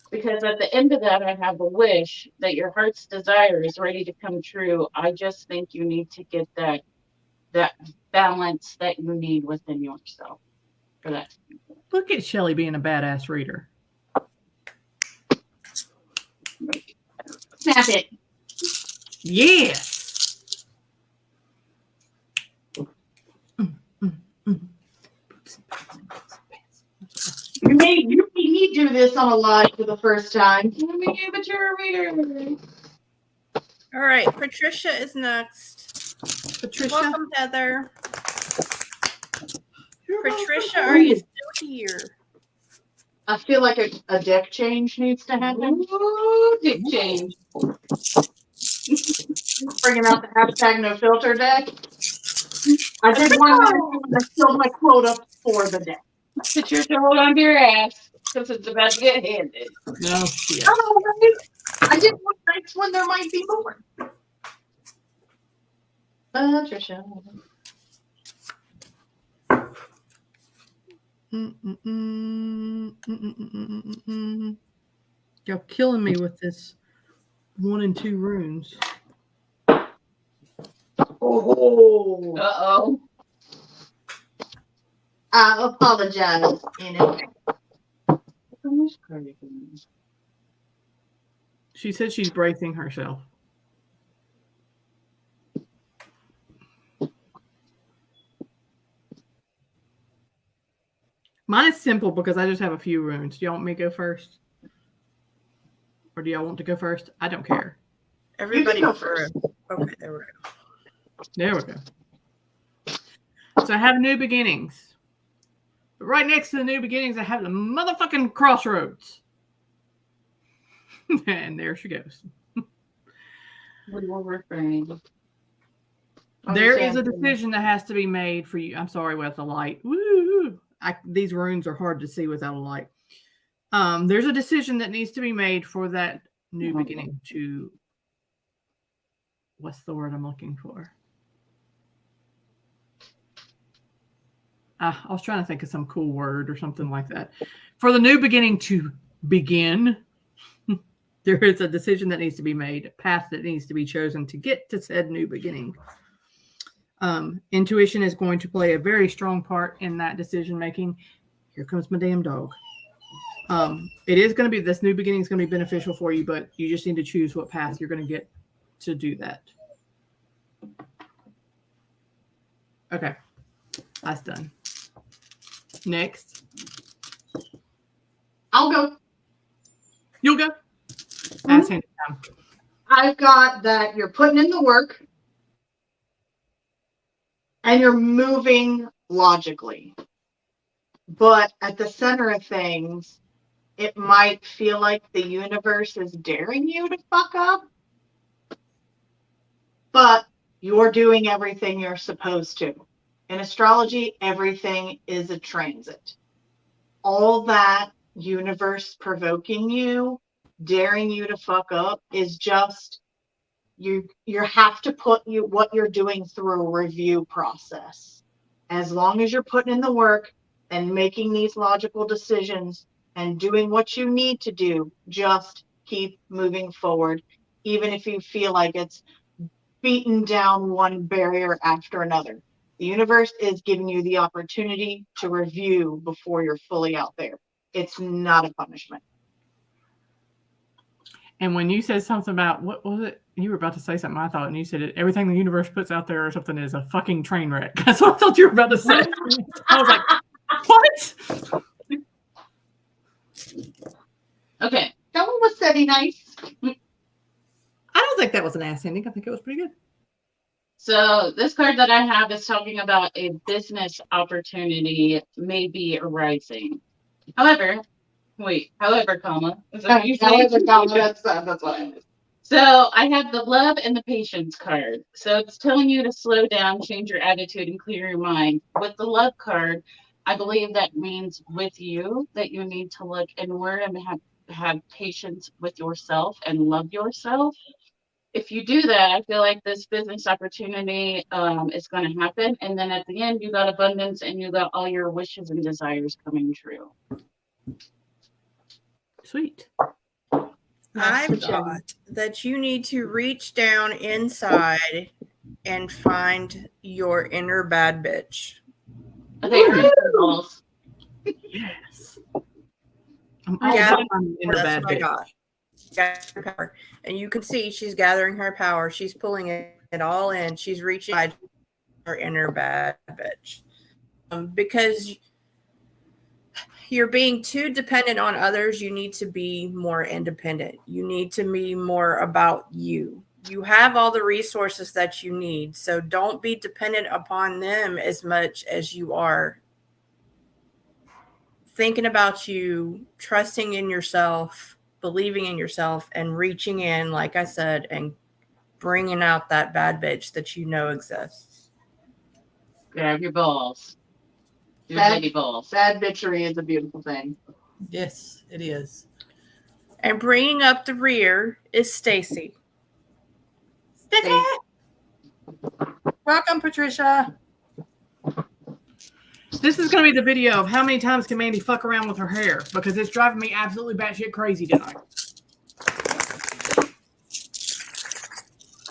Because at the end of that, I have a wish that your heart's desire is ready to come true. I just think you need to get that balance that you need within yourself for that. Look at Shelley being a badass reader. Snap it. Yes. You made me do this on a live for the first time. But you're a reader. All right. Patricia is next. Patricia. Welcome, Heather. You're Patricia, welcome. are you still here? I feel like a deck change needs to happen. Ooh, big change. Bringing out the hashtag no filter deck. I did one and I filled my quota for the deck. Patricia, hold on to your ass because it's about to get handed. No shit. Oh, right. I did one nights when there might be more. Patricia. You're killing me with this 1 and 2 runes. Oh. Uh-oh. I apologize in advance. She said she's bracing herself. Mine is simple because I just have a few runes. Do y'all want me to go first? Or do y'all want to go first? I don't care. Everybody go go first. Okay, there we go. There we go. So I have new beginnings. But right next to the new beginnings, I have the motherfucking crossroads. And there she goes. We will refrain. There is a decision that has to be made for you. I'm sorry, with the light. Woo! these runes are hard to see without a light. There's a decision that needs to be made for that new beginning to, what's the word I'm looking for? I was trying to think of some cool word or something like that. For the new beginning to begin, there is a decision that needs to be made, a path that needs to be chosen to get to said new beginning. Intuition is going to play a very strong part in that decision making. Here comes my damn dog. It is going to be, this new beginning is going to be beneficial for you, but you just need to choose what path you're going to get to do that. Okay, that's done. Next. I'll go. You'll go. Ask Handy time. I've got that you're putting in the work and you're moving logically. But at the center of things, it might feel like the universe is daring you to fuck up. But you're doing everything you're supposed to. In astrology, everything is a transit. All that universe provoking you, daring you to fuck up, is just you have to put what you're doing through a review process. As long as you're putting in the work and making these logical decisions and doing what you need to do, just keep moving forward, even if you feel like it's beaten down one barrier after another. The universe is giving you the opportunity to review before you're fully out there. It's not a punishment. And when you said something about, what was it? You were about to say something, I thought, and you said it, everything the universe puts out there or something is a fucking train wreck. That's what I thought you were about to say. I was like, what? Okay. That one was setting nice. I don't think that was an ass ending. I think it was pretty good. So this card that I have is talking about a business opportunity may be arising. However, comma. Is that what you say? That's what I meant. So I have the love and the patience card. So it's telling you to slow down, change your attitude, and clear your mind. With the love card, I believe that means with you that you need to look inward and have patience with yourself and love yourself. If you do that, I feel like this business opportunity is going to happen. And then at the end, you got abundance and you got all your wishes and desires coming true. Sweet. I've got that you need to reach down inside and find your inner bad bitch. Okay, balls. Yes. I'm all Yeah, about finding inner that's bad what I bitch. got. Gathering power. And you can see she's gathering her power. She's pulling it all in. She's reaching her inner bad bitch. Because you're being too dependent on others, you need to be more independent. You need to be more about you. You have all the resources that you need. So don't be dependent upon them as much as you are thinking about you, trusting in yourself, believing in yourself, and reaching in, like I said, and bringing out that bad bitch that you know exists. Grab your balls. Your Bad- baby balls. Bad bitchery is a beautiful thing. Yes, it is. And bringing up the rear is Stacy. Stacy. Welcome, Patricia. This is going to be the video of how many times can Mandy fuck around with her hair, because it's driving me absolutely batshit crazy tonight.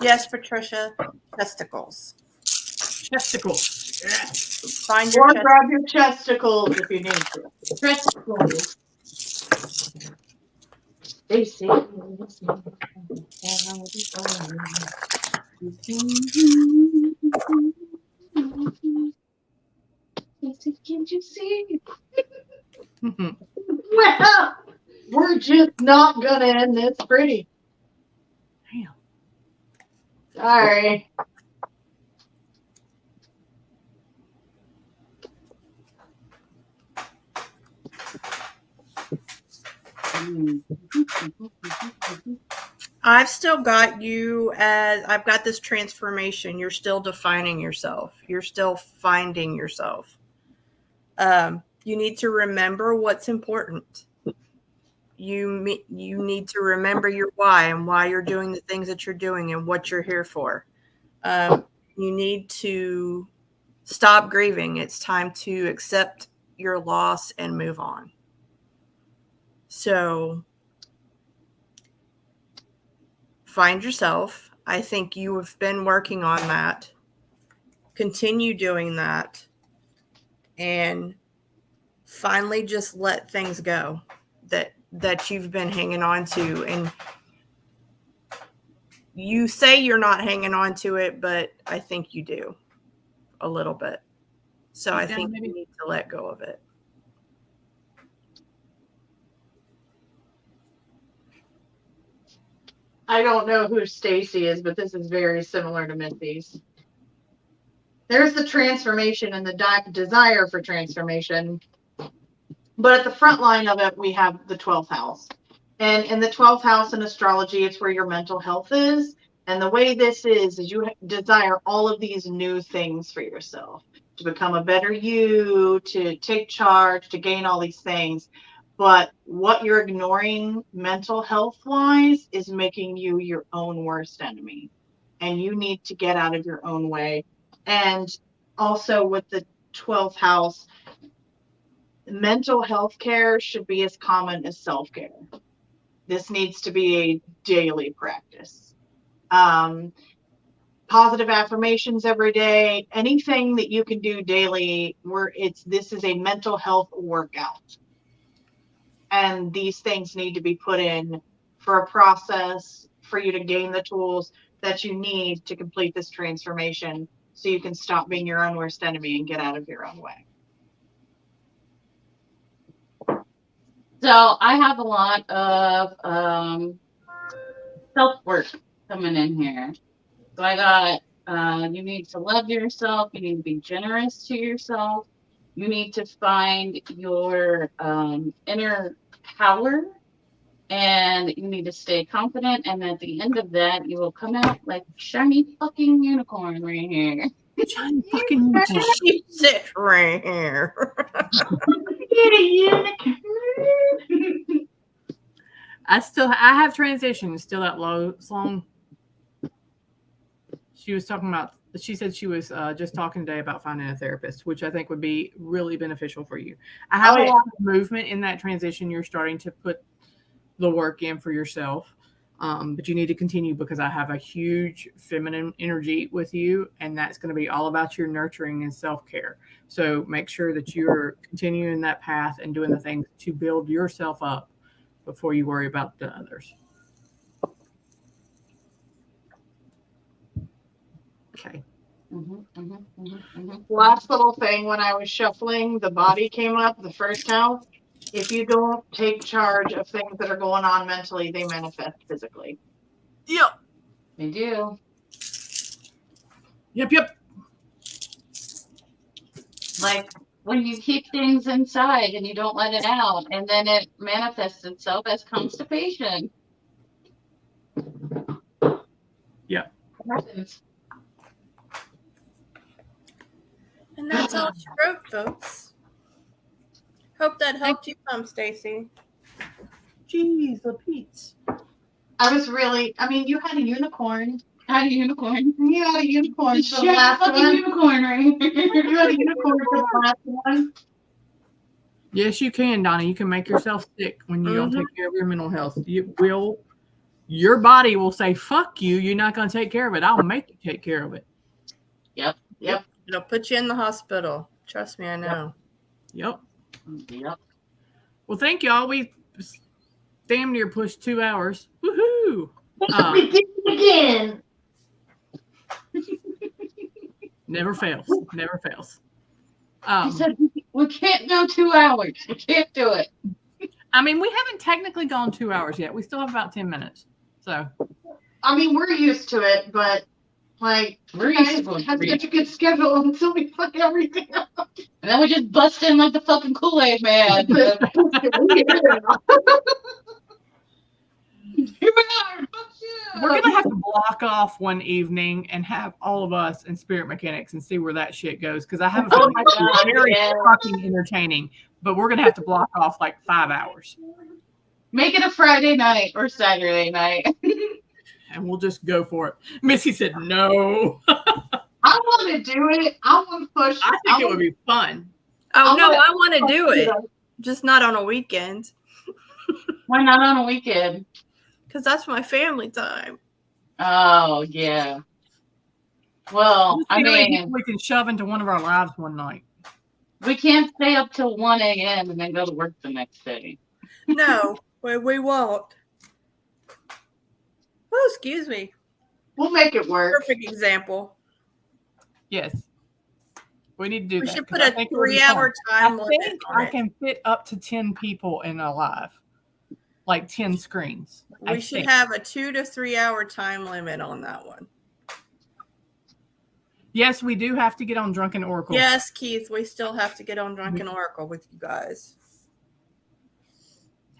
Yes, Patricia. Testicles. Testicles. Yes. Find your Or testicles. grab your chesticles if you need to. Testicles. They say can't you see? Well, we're just not gonna end this pretty. Damn. Sorry. I've still got you as I've got this transformation. You're still defining yourself. You're still finding yourself. You need to remember what's important. You need to remember your why and why you're doing the things that you're doing and what you're here for. You need to stop grieving. It's time to accept your loss and move on. So find yourself. I think you have been working on that. Continue doing that. And finally just let things go that you've been hanging on to. And you say you're not hanging on to it, but I think you do a little bit. So I think you need to let go of it. I don't know who Stacy is, but this is very similar to Missy's. There's the transformation and the desire for transformation. But at the front line of it, we have the 12th house. And in the 12th house in astrology, it's where your mental health is. And the way this is you desire all of these new things for yourself, to become a better you, to take charge, to gain all these things. But what you're ignoring mental health wise is making you your own worst enemy. And you need to get out of your own way. And also with the 12th house, mental health care should be as common as self-care. This needs to be a daily practice. Positive affirmations every day, anything that you can do daily where this is a mental health workout. And these things need to be put in for a process for you to gain the tools that you need to complete this transformation so you can stop being your own worst enemy and get out of your own way. So I have a lot of self-work coming in here. So I got, you need to love yourself. You need to be generous to yourself. You need to find your inner power, and you need to stay confident. And at the end of that, you will come out like a shiny fucking unicorn right here. Shiny fucking unicorn. She sits right here. I have transitioned. Still that low song. She was talking about. She said she was just talking today about finding a therapist, which I think would be really beneficial for you. I have a lot of movement in that transition. You're starting to put the work in for yourself, but you need to continue because I have a huge feminine energy with you, and that's going to be all about your nurturing and self-care. So make sure that you're continuing that path and doing the things to build yourself up before you worry about the others. Okay. Last little thing, when I was shuffling, the body came up, the first house. If you don't take charge of things that are going on mentally, they manifest physically. Yep. They do. Yep. Like when you keep things inside and you don't let it out, and then it manifests itself as constipation. Yeah. It happens. And that's all she wrote, folks. Hope that helped you some, Stacy. Jeez, the Pete's. You had a unicorn. I had a unicorn. You had a unicorn for the Shut last fucking one. unicorn right here. You had a unicorn for the last one. Yes, you can, Donna. You can make yourself sick when you don't take care of your mental health. Your body will say, fuck you. You're not going to take care of it. I'll make you take care of it. Yep. It'll put you in the hospital. Trust me, I know. Yep. Yep. Well, thank y'all. We damn near pushed 2 hours. Woohoo! We did it again. Never fails. Never fails. He said we can't go 2 hours. We can't do it. I mean, we haven't technically gone 2 hours yet. We still have about 10 minutes. So, We're used to it, but We're you used guys to going have 3 such a good schedule until we fuck everything up. And then we just bust in like the fucking Kool-Aid man. Here we are. Fuck We're gonna have to block off one evening and have all of us in Spirit Mechanics and see where that shit goes. Because I have a Oh feeling my it's God, very yeah. fucking entertaining. But we're gonna have to block off like 5 hours, Make it a Friday night or Saturday night. and we'll just go for it. Missy said no. I want to do it. I want to push. I think it would be fun. Oh, I no, wanna- I want to do it. Just not on a weekend. Why not on a weekend? Because that's my family time. Oh, yeah. Well, Let's I see how many mean, people we can shove into one of our lives one night. we can't stay up till 1 a.m. and then go to work the next day. No, we won't. Oh, excuse me. We'll make it work. Perfect example. Yes. We need to do We that. should 'cause put I a think it would be 3-hour fun. time I limit think on I it. can fit up to 10 people in a live. Like 10 screens. I We should think. have a 2 to 3 hour time limit on that one. Yes, we do have to get on Drunken Oracle. Yes, Keith, we still have to get on Drunken Oracle with you guys.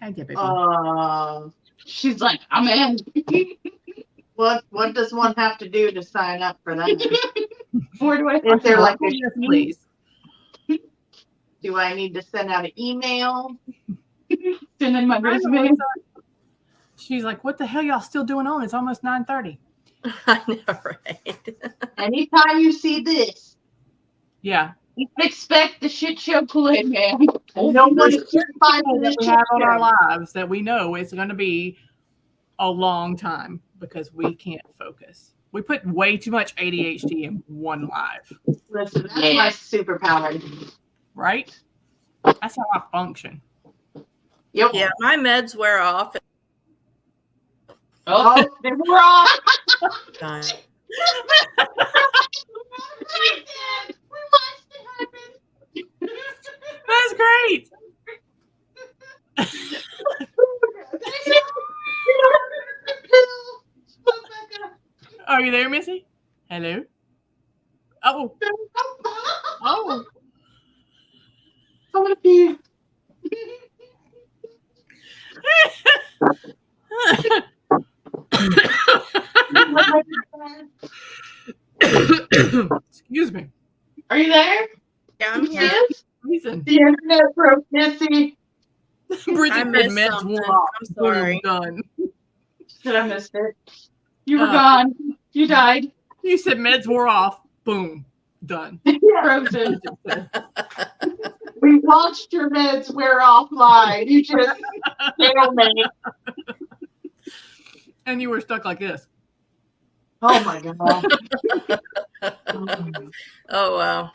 I get it. She's like, I'm in. What does one have to do to sign up for that? Where do I Is there like a Yes, please. Do I need to send out an email? send in my resume? She's like, what the hell y'all still doing on? It's almost 9:30. I know, right? Anytime you see this, Yeah. Expect the shit show Kool-Aid Man. no one There's is finding People this that we shit have on our show. lives that we know it's going to be a long time because we can't focus. We put way too much ADHD in one live, Listen, that's Yeah. my superpower. right? That's how I function. Yep. Yeah, my meds wear off. Oh, they were off. Time. That's great. Are you there, Missy? Hello? Oh. Oh. I want to be. Excuse me. Are you there? Yeah, I'm here. Yes. Reason. The internet broke, Missy. Bridget I said missed meds something. wore off. I'm sorry. Boom, done. Did I miss it? You were Uh, gone. You died. You said meds wore off. Boom. Done. Frozen. We watched your meds wear off live. You just failed me. And you were stuck like this. Oh my god. Oh, wow.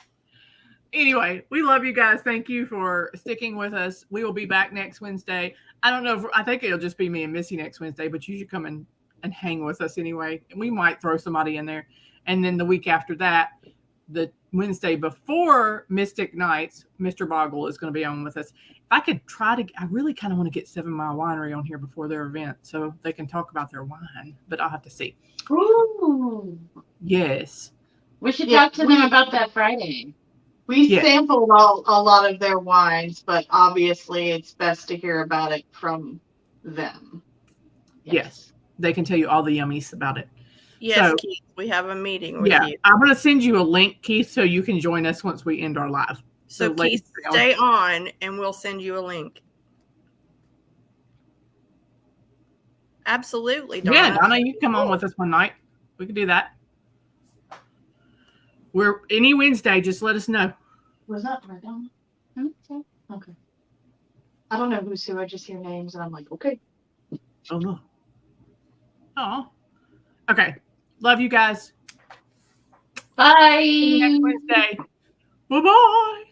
Anyway, we love you guys. Thank you for sticking with us. We will be back next Wednesday. I don't know if I think it'll just be me and Missy next Wednesday, but you should come and hang with us anyway. And we might throw somebody in there. And then the week after that, the Wednesday before Mystic Nights, Mr. Boggle is going to be on with us. If I could try to, I really kind of want to get 7 Mile Winery on here before their event so they can talk about their wine, but I'll have to see. Ooh. Yes. We should Yeah, talk to them about that Friday. We Yeah. sampled a lot of their wines, but obviously it's best to hear about it from them. Yes. They can tell you all the yummies about it. Yes, So- Keith, we have a meeting with Yeah. you. I'm going to send you a link, Keith, so you can join us once we end our live. So, ladies, Keith, stay on and we'll send you a link. Absolutely, Donna. Yeah, Donna, you come on with us one night. We can do that. We're any Wednesday, just let us know. Was that right on? Okay. I don't know who's who. I just hear names and I'm like, okay. Oh no. Oh. Okay. Love you guys. Bye. See you next Wednesday. Bye-bye.